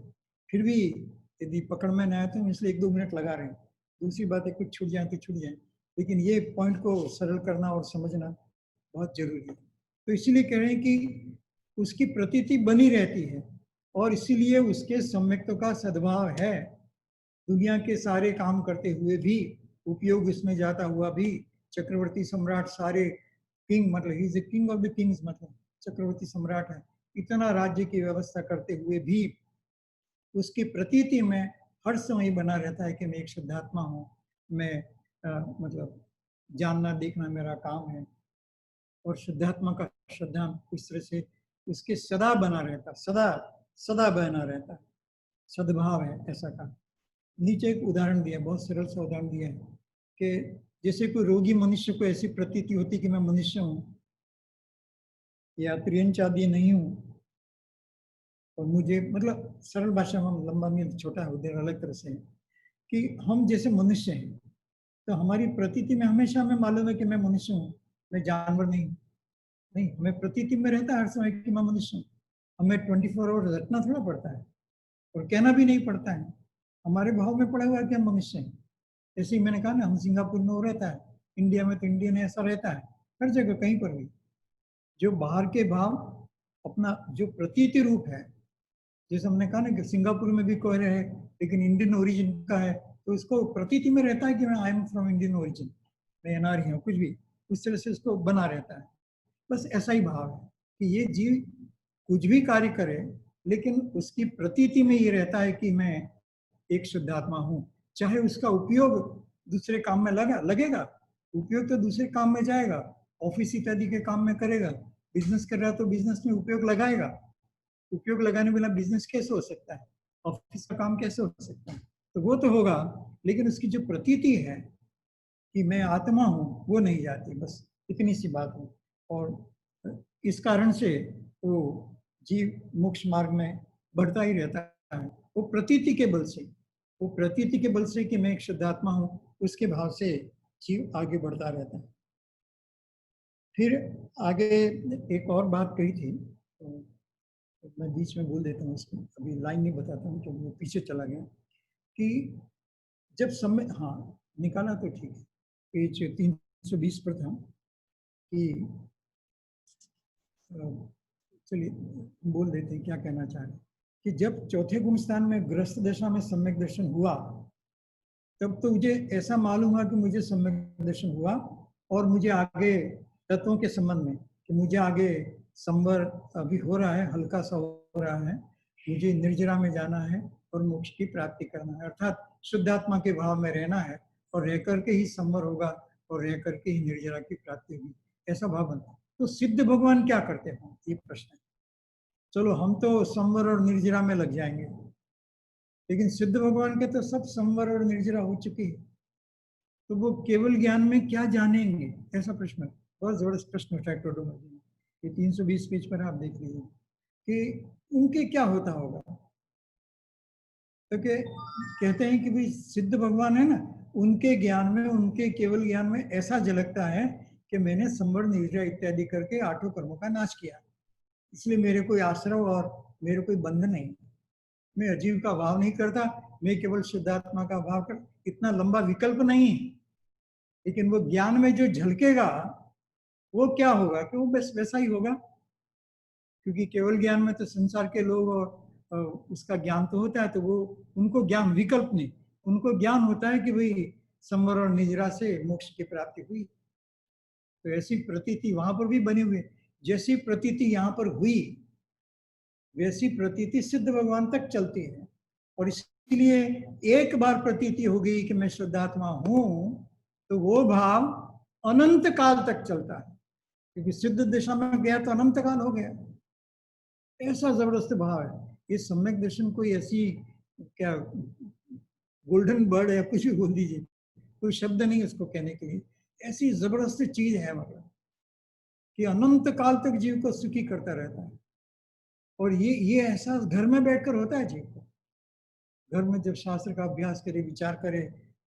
फिर भी यदि पकड़ में न आए तो इसलिए 1-2 मिनट लगा रहे हैं। दूसरी बात है कुछ छूट जाए तो छूट जाए, लेकिन ये पॉइंट को सरल करना और समझना बहुत जरूरी है। तो इसीलिए कह रहे हैं कि उसकी प्रतीति बनी रहती है और इसीलिए उसके सम्यक्त्व का सद्भाव है। दुनिया के सारे काम करते हुए भी, उपयोग इसमें जाता हुआ भी, चक्रवर्ती सम्राट सारे किंग, मतलब he is the king of the Kings, मतलब चक्रवर्ती सम्राट है, इतना राज्य की व्यवस्था करते हुए भी उसकी प्रतीति में हर समय बना रहता है कि मैं एक शुद्धात्मा हूँ, मैं मतलब जानना देखना मेरा काम है। और शुद्धात्मा का श्रद्धा इस तरह से उसके सदा बना रहता, सदा सदा बना रहता, सद्भाव है ऐसा का। नीचे एक उदाहरण दिया, बहुत सरल सा उदाहरण दिया है कि जैसे कोई रोगी मनुष्य को ऐसी प्रतीति होती कि मैं मनुष्य हूँ या त्रियंचादी नहीं हूँ, और मुझे, मतलब सरल भाषा में, लंबा नहीं छोटा है उधर अलग तरह से है कि हम जैसे मनुष्य हैं तो हमारी प्रतीति में हमेशा हमें मालूम है कि मैं मनुष्य हूँ, मैं जानवर नहीं हूँ। नहीं, हमें प्रतीति में रहता है हर समय कि मैं मनुष्य हूँ। हमें 24 आवर रटना थोड़ा पड़ता है और कहना भी नहीं पड़ता है, हमारे भाव में पड़ा हुआ है कि हम मनुष्य हैं। जैसे ही मैंने कहा ना, हम सिंगापुर में वो रहता है, इंडिया में तो इंडियन ऐसा रहता है, हर जगह कहीं पर भी जो बाहर के भाव अपना जो प्रतीति रूप है, जैसे हमने कहा ना कि सिंगापुर में भी कोई रहे लेकिन इंडियन ओरिजिन का है तो उसको प्रतीति में रहता है कि मैं I am from Indian origin, मैं एनआरई हूँ, कुछ भी उस तरह से उसको बना रहता है। बस ऐसा ही भाव है कि ये जीव कुछ भी कार्य करे लेकिन उसकी प्रतीति में ये रहता है कि मैं एक शुद्धात्मा हूँ। चाहे उसका उपयोग दूसरे काम में लगेगा, उपयोग तो दूसरे काम में जाएगा, ऑफिस इत्यादि के काम में करेगा, बिजनेस कर रहा तो बिजनेस में उपयोग लगाएगा, उपयोग लगाने वाला बिजनेस कैसे हो सकता है, ऑफिस का काम कैसे हो सकता है, तो वो तो होगा, लेकिन उसकी जो प्रतीति है कि मैं आत्मा हूँ वो नहीं जाती। बस इतनी सी बात है। और इस कारण से वो जीव मोक्ष मार्ग में बढ़ता ही रहता है, वो प्रतीति के बल से, वो प्रतीति के बल से कि मैं एक शुद्धात्मा हूँ, उसके भाव से जीव आगे बढ़ता रहता है। फिर आगे एक और बात कही थी, तो मैं बीच में बोल देता हूँ उसको, अभी लाइन नहीं बताता हूँ क्योंकि वो पीछे चला गया। कि जब समय, हाँ निकाला तो ठीक है, पेज 320 पर था कि चलिए बोल देते हैं क्या कहना चाह रहे हैं। कि जब चौथे गुण स्थान में ग्रस्त दशा में सम्यक दर्शन हुआ तब तो मुझे ऐसा मालूम हुआ कि मुझे सम्यक दर्शन हुआ और मुझे आगे तत्वों के संबंध में कि मुझे आगे संवर अभी हो रहा है, हल्का सा हो रहा है, मुझे निर्जरा में जाना है और मोक्ष की प्राप्ति करना है, अर्थात शुद्धात्मा के भाव में रहना है और रह करके ही संवर होगा और रह करके ही निर्जरा की प्राप्ति होगी, ऐसा भाव बनता है। तो सिद्ध भगवान क्या करते हैं, ये प्रश्न है। चलो हम तो संवर और निर्जरा में लग जाएंगे, लेकिन सिद्ध भगवान के तो सब संवर और निर्जरा हो चुकी है, तो वो केवल ज्ञान में क्या जानेंगे, ऐसा प्रश्न है। बहुत जबरदस्त प्रश्न उठा है टोडो जी ने, ये 320 पेज पर आप देख लीजिए कि उनके क्या होता होगा। तो कहते हैं कि भाई सिद्ध भगवान है ना, उनके ज्ञान में, उनके केवल ज्ञान में ऐसा झलकता है कि मैंने संवर निर्जरा इत्यादि करके 8 कर्मों का नाश किया, इसलिए मेरे कोई आश्रय और मेरे कोई बंधन नहीं, मैं अजीव का भाव नहीं करता, मैं केवल शुद्धात्मा का भाव कर, इतना लंबा विकल्प नहीं है। लेकिन वो ज्ञान में जो झलकेगा वो क्या होगा कि वो बस वैसा ही होगा, क्योंकि केवल ज्ञान में तो संसार के लोग और उसका ज्ञान तो होता है, तो वो उनको ज्ञान विकल्प नहीं, उनको ज्ञान होता है कि भाई संवर और निजरा से मोक्ष की प्राप्ति हुई। तो ऐसी प्रतीति वहां पर भी बनी हुई, जैसी प्रतीति यहाँ पर हुई वैसी प्रतीति सिद्ध भगवान तक चलती है। और इसलिए एक बार प्रतीति हो गई कि मैं शुद्धात्मा हूं तो वो भाव अनंत काल तक चलता है, क्योंकि सिद्ध दिशा में गया तो अनंत काल हो गया, ऐसा जबरदस्त भाव है। ये सम्यक दर्शन कोई ऐसी क्या गोल्डन बर्ड है, कुछ भी बोल दीजिए, कोई शब्द नहीं उसको कहने के लिए, ऐसी जबरदस्त चीज है, मतलब कि अनंत काल तक जीव को सुखी करता रहता है। और ये एहसास घर में बैठकर होता है जीव को, घर में जब शास्त्र का अभ्यास करे, विचार करे,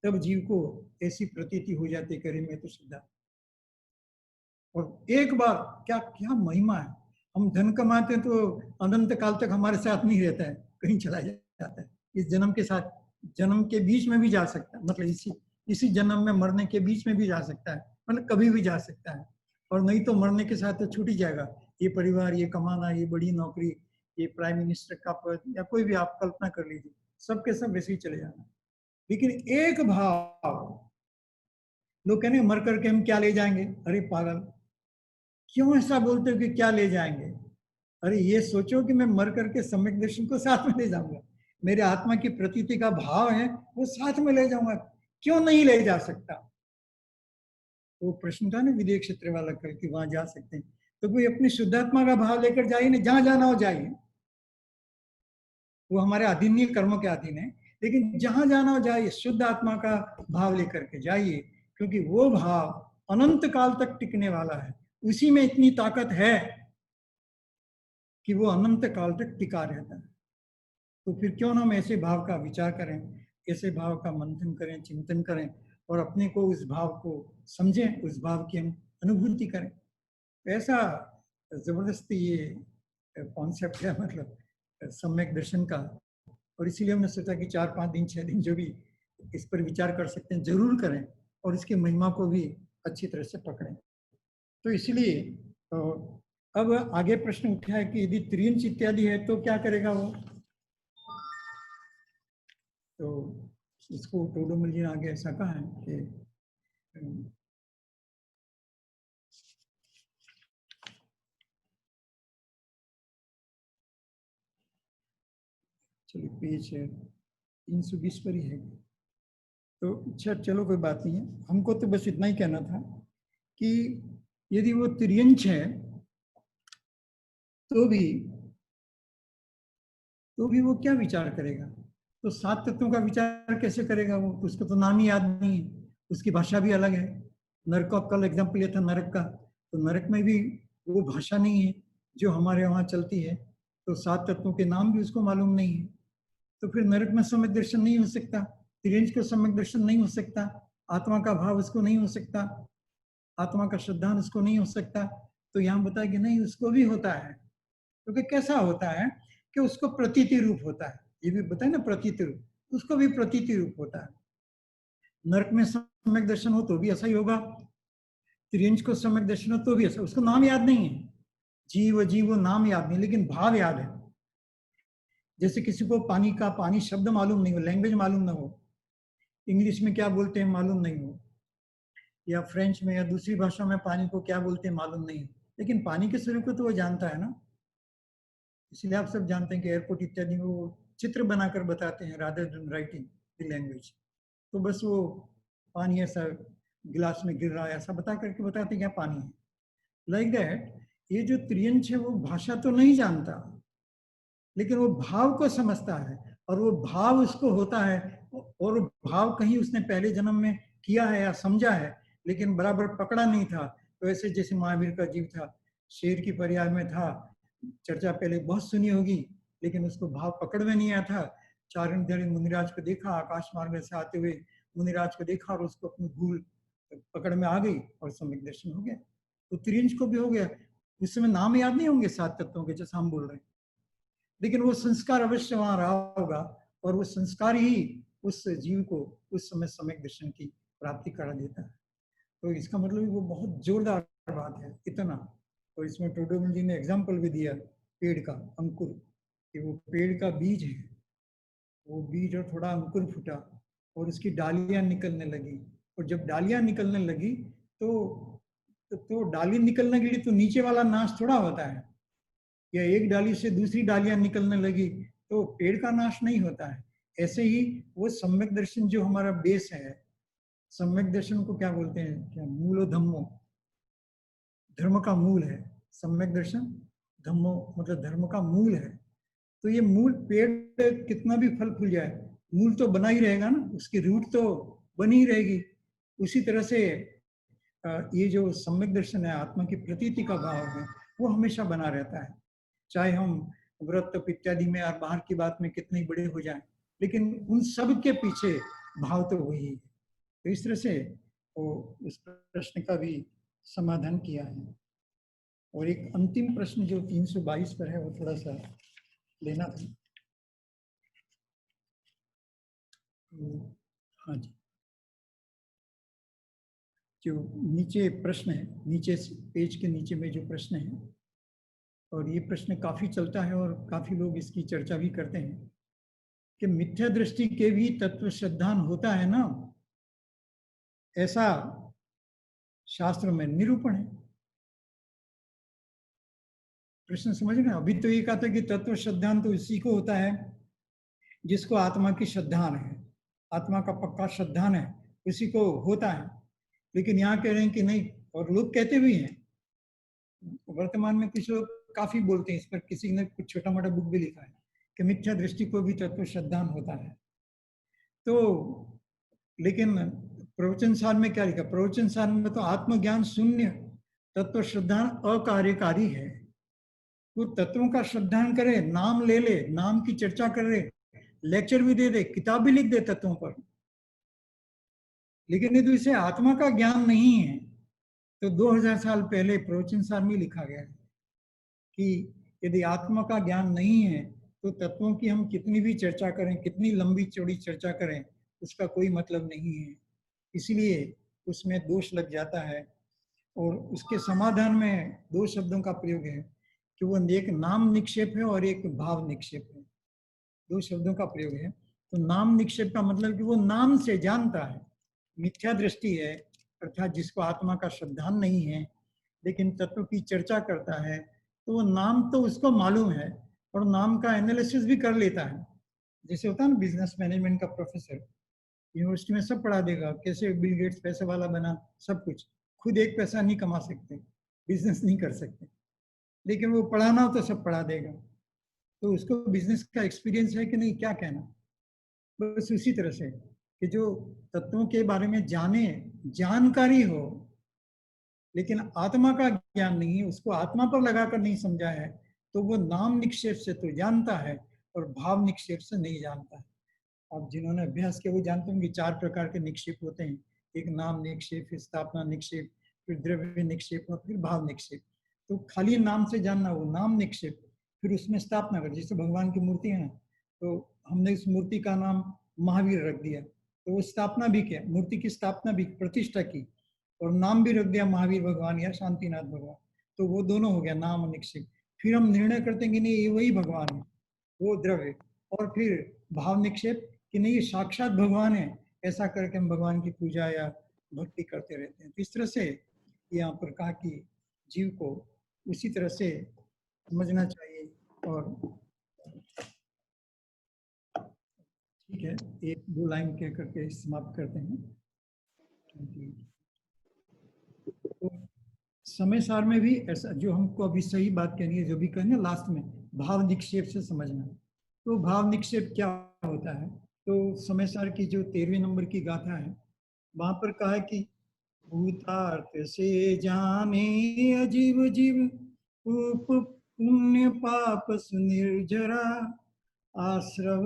तब जीव को ऐसी प्रतीति हो जाती करे मैं तो शुद्धा। और एक बार क्या क्या महिमा है, हम धन कमाते हैं तो अनंत काल तक हमारे साथ नहीं रहता है, कहीं चला जाता है, इस जन्म के साथ, जन्म के बीच में भी जा सकता है, मतलब इसी जन्म में मरने के बीच में भी जा सकता है, मतलब कभी भी जा सकता है, और नहीं तो मरने के साथ तो छूट ही जाएगा, ये परिवार, ये कमाना, ये बड़ी नौकरी, ये प्राइम मिनिस्टर का पद, या कोई भी आप कल्पना कर लीजिए, सबके सब वैसे ही चले जाना। लेकिन एक भाव, लोग कहने मर करके हम क्या ले जाएंगे, अरे पागल, क्यों ऐसा बोलते हो कि क्या ले जाएंगे? अरे ये सोचो कि मैं मर करके सम्यक दर्शन को साथ में ले जाऊंगा, मेरे आत्मा की प्रतीति का भाव है वो साथ में ले जाऊंगा, क्यों नहीं ले जा सकता? वो प्रश्न था ना विदेह क्षेत्र वाला कल, कि वहां जा सकते हैं, तो कोई अपनी शुद्धात्मा का भाव लेकर जाइए ना, जहां जाना हो जाइए, वो हमारे अधीन नहीं, कर्मों के अधीन है, लेकिन जहां जाना हो जाइए, शुद्ध आत्मा का भाव लेकर के जाइए, क्योंकि वो भाव अनंत काल तक टिकने वाला है, उसी में इतनी ताकत है कि वो अनंत काल तक टिका रहता है। तो फिर क्यों ना हम ऐसे भाव का विचार करें, ऐसे भाव का मंथन करें, चिंतन करें, और अपने को उस भाव को समझें, उस भाव की हम अनुभूति करें। ऐसा जबरदस्ती ये कॉन्सेप्ट है, मतलब सम्यक दर्शन का, और इसीलिए हमने सोचा कि 4-5 दिन 6 दिन जो भी इस पर विचार कर सकते हैं जरूर करें, और इसकी महिमा को भी अच्छी तरह से पकड़ें। तो इसलिए अब आगे प्रश्न उठा है कि यदि त्रियंच इत्यादि है तो क्या करेगा वो? तो इसको टोडोमल जी ने आगे ऐसा कहा है कि चलिए पेज 320 पर ही है, तो अच्छा चलो कोई बात नहीं है, हमको तो बस इतना ही कहना था कि यदि वो त्रियंच है तो भी वो क्या विचार करेगा? तो 7 तत्वों का विचार कैसे करेगा वो? उसको तो नाम ही याद नहीं है, उसकी भाषा भी अलग है। नरक का कल एग्जाम्पल लिया था नरक का, तो नरक में भी वो भाषा नहीं है जो हमारे वहाँ चलती है, तो 7 तत्वों के नाम भी उसको मालूम नहीं है, तो फिर नरक में सम्यक दर्शन नहीं हो सकता, त्रियंच को सम्यक दर्शन नहीं हो सकता, आत्मा का भाव उसको नहीं हो सकता, आत्मा का श्रद्धान उसको नहीं हो सकता। तो यहाँ बताया कि नहीं, उसको भी होता है, क्योंकि कैसा होता है कि उसको प्रतीति रूप होता है, ये भी बताए ना प्रतीति रूप, उसको भी प्रतीति रूप होता है। नरक में सम्यक दर्शन हो तो भी ऐसा ही होगा, त्रियंच को सम्यक दर्शन हो तो भी ऐसा, उसको नाम याद नहीं है, जीव जीव नाम याद नहीं, लेकिन भाव याद है। जैसे किसी को पानी का पानी शब्द मालूम नहीं हो, लैंग्वेज मालूम ना हो, इंग्लिश में क्या बोलते हैं मालूम नहीं हो, या फ्रेंच में या दूसरी भाषा में पानी को क्या बोलते हैं मालूम नहीं हो, लेकिन पानी के स्वरूप को तो वो जानता है ना। इसलिए आप सब जानते हैं कि एयरपोर्ट इत्यादि में वो चित्र बनाकर बताते हैं rather than writing the language. तो बस वो पानी ऐसा गिलास में गिर रहा है ऐसा बता करके बताते हैं क्या पानी है। लाइक दैट ये जो त्रियंच है वो भाषा तो नहीं जानता, लेकिन वो भाव को समझता है, और वो भाव उसको होता है, और भाव कहीं उसने पहले जन्म में किया है या समझा है, लेकिन बराबर पकड़ा नहीं था। तो ऐसे जैसे महावीर का जीव था, शेर की पर्याय में था, चर्चा पहले बहुत सुनी होगी, लेकिन उसको भाव पकड़ में नहीं आया था। चारण धरी मुनिराज को देखा, आकाश मार्ग से आते हुए मुनिराज को देखा, और उसको अपनी भूल पकड़ में आ गई और सम्यक दर्शन हो गया। तो त्रियंच को भी हो गया। उस समय नाम याद नहीं होंगे 7 तत्वों के जैसा हम बोल रहे हैं, लेकिन वो संस्कार अवश्य वहां रहा होगा, और वो संस्कार ही उस जीव को उस समय सम्यक दर्शन की प्राप्ति करा देता है। तो इसका मतलब वो बहुत जोरदार बात है इतना। और इसमें टोडोमल जी ने एग्जाम्पल भी दिया पेड़ का अंकुर, कि वो पेड़ का बीज है, वो बीज और थोड़ा अंकुर फूटा और उसकी डालियां निकलने लगी, और जब डालियां निकलने लगी तो डाली निकलने के लिए तो नीचे वाला नाश थोड़ा होता है, या एक डाली से दूसरी डालियां निकलने लगी तो पेड़ का नाश नहीं होता है। ऐसे ही वो सम्यक दर्शन जो हमारा बेस है, सम्यक दर्शन को क्या बोलते हैं, क्या मूलो धम्मो, धर्म का मूल है सम्यक दर्शन, धम्मो मतलब धर्म का मूल है। तो ये मूल पेड़ कितना भी फल फूल जाए, मूल तो बना ही रहेगा ना, उसकी रूट तो बनी ही रहेगी। उसी तरह से ये जो सम्यक दर्शन है, आत्मा की प्रतीति का भाव है, वो हमेशा बना रहता है, चाहे हम व्रत तप इत्यादि में और बाहर की बात में कितने बड़े हो जाएं, लेकिन उन सब के पीछे भाव तो वही है। तो इस तरह से वो इस प्रश्न का भी समाधान किया है। और एक अंतिम प्रश्न जो 322 पर है वो थोड़ा सा लेना था। हाँ जी, जो नीचे प्रश्न है, नीचे पेज के नीचे में जो प्रश्न है, और ये प्रश्न काफी चलता है और काफी लोग इसकी चर्चा भी करते हैं कि मिथ्या दृष्टि के भी तत्व श्रद्धान होता है ना, ऐसा शास्त्र में निरूपण है। प्रश्न समझ रहे हैं? अभी तो ये कहा था कि तत्व श्रद्धान तो इसी को होता है जिसको आत्मा की श्रद्धान है, आत्मा का पक्का श्रद्धान है, उसी को होता है। लेकिन यहाँ कह रहे हैं कि नहीं, और लोग कहते भी हैं, वर्तमान में कुछ लोग काफी बोलते हैं इस पर, किसी ने कुछ छोटा मोटा बुक भी लिखा है कि मिथ्या दृष्टि को भी तत्व श्रद्धान होता है। तो लेकिन प्रवचन सार में क्या लिखा? प्रवचन सार में तो आत्मज्ञान शून्य तत्व श्रद्धान अकार्यकारी है। वो तत्वों का श्रद्धान करे, नाम ले ले, नाम की चर्चा करे, लेक्चर भी दे दे, किताब भी लिख दे तत्वों पर, लेकिन यदि इसे आत्मा का ज्ञान नहीं है तो 2000 साल पहले प्रवचन सार में लिखा गया है कि यदि आत्मा का ज्ञान नहीं है तो तत्वों की हम कितनी भी चर्चा करें, कितनी लंबी चौड़ी चर्चा करें, उसका कोई मतलब नहीं है। इसलिए उसमें दोष लग जाता है। और उसके समाधान में दो शब्दों का प्रयोग है कि वो एक नाम निक्षेप है और एक भाव निक्षेप है। दो शब्दों का प्रयोग है। तो नाम निक्षेप का मतलब कि वो नाम से जानता है। मिथ्या दृष्टि है अर्थात जिसको आत्मा का श्रद्धान नहीं है लेकिन तत्व की चर्चा करता है, तो वो नाम तो उसको मालूम है और नाम का एनालिसिस भी कर लेता है। जैसे होता है ना बिजनेस मैनेजमेंट का प्रोफेसर, यूनिवर्सिटी में सब पढ़ा देगा, कैसे बिल गेट्स पैसे वाला बना, सब कुछ। खुद एक पैसा नहीं कमा सकते, बिजनेस नहीं कर सकते, लेकिन वो पढ़ाना हो तो सब पढ़ा देगा। तो उसको बिजनेस का एक्सपीरियंस है कि नहीं, क्या कहना। बस उसी तरह से कि जो तत्वों के बारे में जाने, जानकारी हो लेकिन आत्मा का ज्ञान नहीं है, उसको आत्मा पर लगाकर नहीं समझा है, तो वो नाम निक्षेप से तो जानता है और भाव निक्षेप से नहीं जानता है। अब जिन्होंने अभ्यास किया वो जानते होंगे 4 प्रकार के निक्षेप होते हैं। एक नाम निक्षेप, फिर स्थापना निक्षेप, फिर द्रव्य निक्षेप और फिर भाव निक्षेप। तो खाली नाम से जानना वो नाम निक्षेप, फिर उसमें स्थापना कर। जैसे भगवान की मूर्ति है तो हमने उस मूर्ति का नाम महावीर रख दिया, तो वो स्थापना भी किया, मूर्ति की स्थापना भी, प्रतिष्ठा की, और नाम भी रख दिया महावीर भगवान या शांतिनाथ भगवान। तो वो दोनों हो गया नाम निक्षेप। फिर हम निर्णय करते हैं कि नहीं ये वही भगवान है, वो द्रव्य। और फिर भाव निक्षेप कि नहीं ये साक्षात भगवान है, ऐसा करके हम भगवान की पूजा या भक्ति करते रहते हैं। तो इस तरह से यहाँ पर कहा कि जीव को उसी तरह से समझना चाहिए। और ठीक है, एक दो लाइन कह करके समाप्त करते हैं। तो समय सार में भी ऐसा, जो हमको अभी सही बात कहनी है, जो भी कहनी है लास्ट में, भाव निक्षेप से समझना। तो भाव निक्षेप क्या होता है? तो समय सार की जो 13वें नंबर की गाथा है, वहां पर कहा है कि भूतार्थ से जाने अजीव जीव, उप पुण्य पाप सुनिर्जरा, आश्रव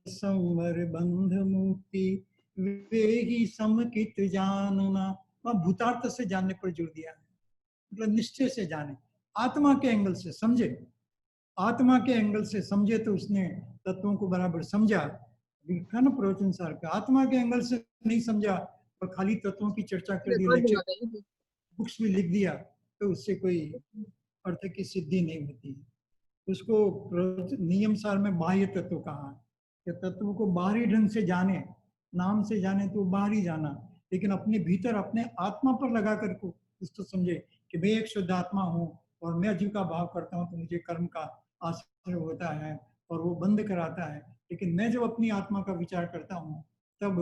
संवर बंध मुक्ति, वे ही समकित जानना। वहां भूतार्थ से जानने पर जोर दिया है, मतलब निश्चय से जाने, आत्मा के एंगल से समझे। आत्मा के एंगल से समझे तो उसने तत्वों को बराबर समझा। लिखा ना प्रवचन सार का, आत्मा के एंगल से नहीं समझा और खाली तत्वों की चर्चा कर दी, लेक्चर बुक्स भी लिख दिया, तो उससे कोई अर्थ की सिद्धि नहीं होती। उसको नियम सार में बाह्य तत्व कहा है कि तत्वों को बाहरी ढंग से जाने, नाम से जाने तो बाहरी जाना, लेकिन अपने भीतर अपने आत्मा पर लगा कर को उसको समझे कि मैं एक शुद्ध आत्मा हूँ और मैं जीव का भाव करता हूँ तो मुझे कर्म का आश्रय होता है और वो बंद कराता है। लेकिन मैं जब अपनी आत्मा का विचार करता हूँ तब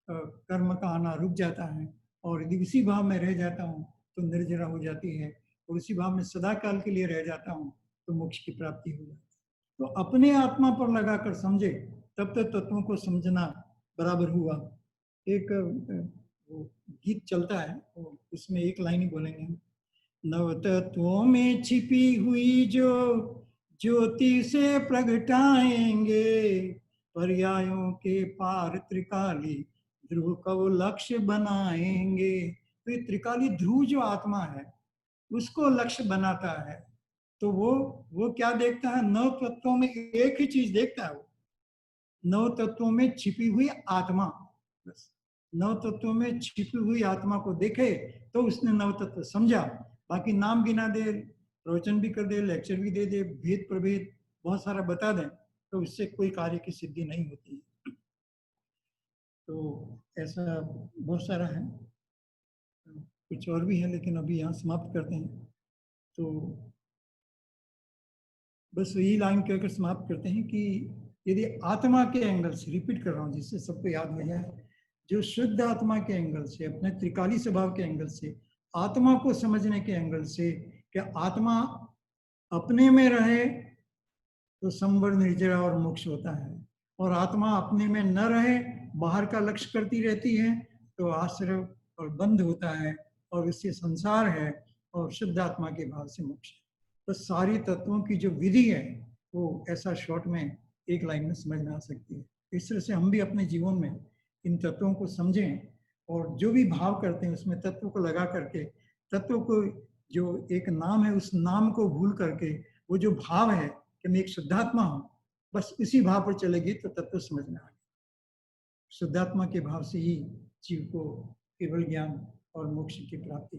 कर्म का आना रुक जाता है, और यदि उसी भाव में रह जाता हूँ तो निर्जरा हो जाती है, और उसी भाव में सदा काल के लिए रह जाता हूँ तो मोक्ष की प्राप्ति हो जाती है। तो अपने आत्मा पर लगाकर समझे तब तक तत्वों को समझना बराबर हुआ। एक गीत चलता है, उसमें एक लाइन ही बोलेंगे हम, नव तत्वों में छिपी हुई जो ज्योति से प्रगटाएंगे, पर्यायों के पार त्रिकाली ध्रुव को लक्ष्य बनाएंगे। तो ये त्रिकाली ध्रुव जो आत्मा है उसको लक्ष्य बनाता है। तो वो क्या देखता है? नव तत्वों में एक ही चीज देखता है, वो नव तत्वों में छिपी हुई आत्मा। बस नव तत्वों में छिपी हुई आत्मा को देखे तो उसने नव तत्व समझा। बाकी नाम गिना दे, प्रवचन भी कर दे, लेक्चर भी दे दे, भेद प्रभेद बहुत सारा बता दें, तो इससे कोई कार्य की सिद्धि नहीं होती है। तो ऐसा बहुत सारा है, कुछ और भी है, लेकिन अभी यहाँ समाप्त करते हैं। तो बस यही लाइन कहकर समाप्त करते हैं कि यदि आत्मा के एंगल से, रिपीट कर रहा हूँ जिससे सबको याद हो जाए, जो शुद्ध आत्मा के एंगल से, अपने त्रिकाली स्वभाव के एंगल से, आत्मा को समझने के एंगल से, कि आत्मा अपने में रहे तो संवर, निर्जरा और मोक्ष होता है, और आत्मा अपने में न रहे, बाहर का लक्ष्य करती रहती है, तो आश्रय और बंध होता है, और इससे संसार है, और शुद्ध आत्मा के भाव से मोक्ष है। तो सारी तत्वों की जो विधि है वो ऐसा शॉर्ट में एक लाइन में समझ में आ सकती है। इस तरह से हम भी अपने जीवन में इन तत्वों को समझें, और जो भी भाव करते हैं उसमें तत्व को लगा करके, तत्व को जो एक नाम है उस नाम को भूल करके, वो जो भाव है कि मैं एक शुद्धात्मा हूं, बस इसी भाव पर चलेगी तो तत्व समझ में आएगा। शुद्धात्मा के भाव से ही जीव को केवल ज्ञान और मोक्ष की प्राप्ति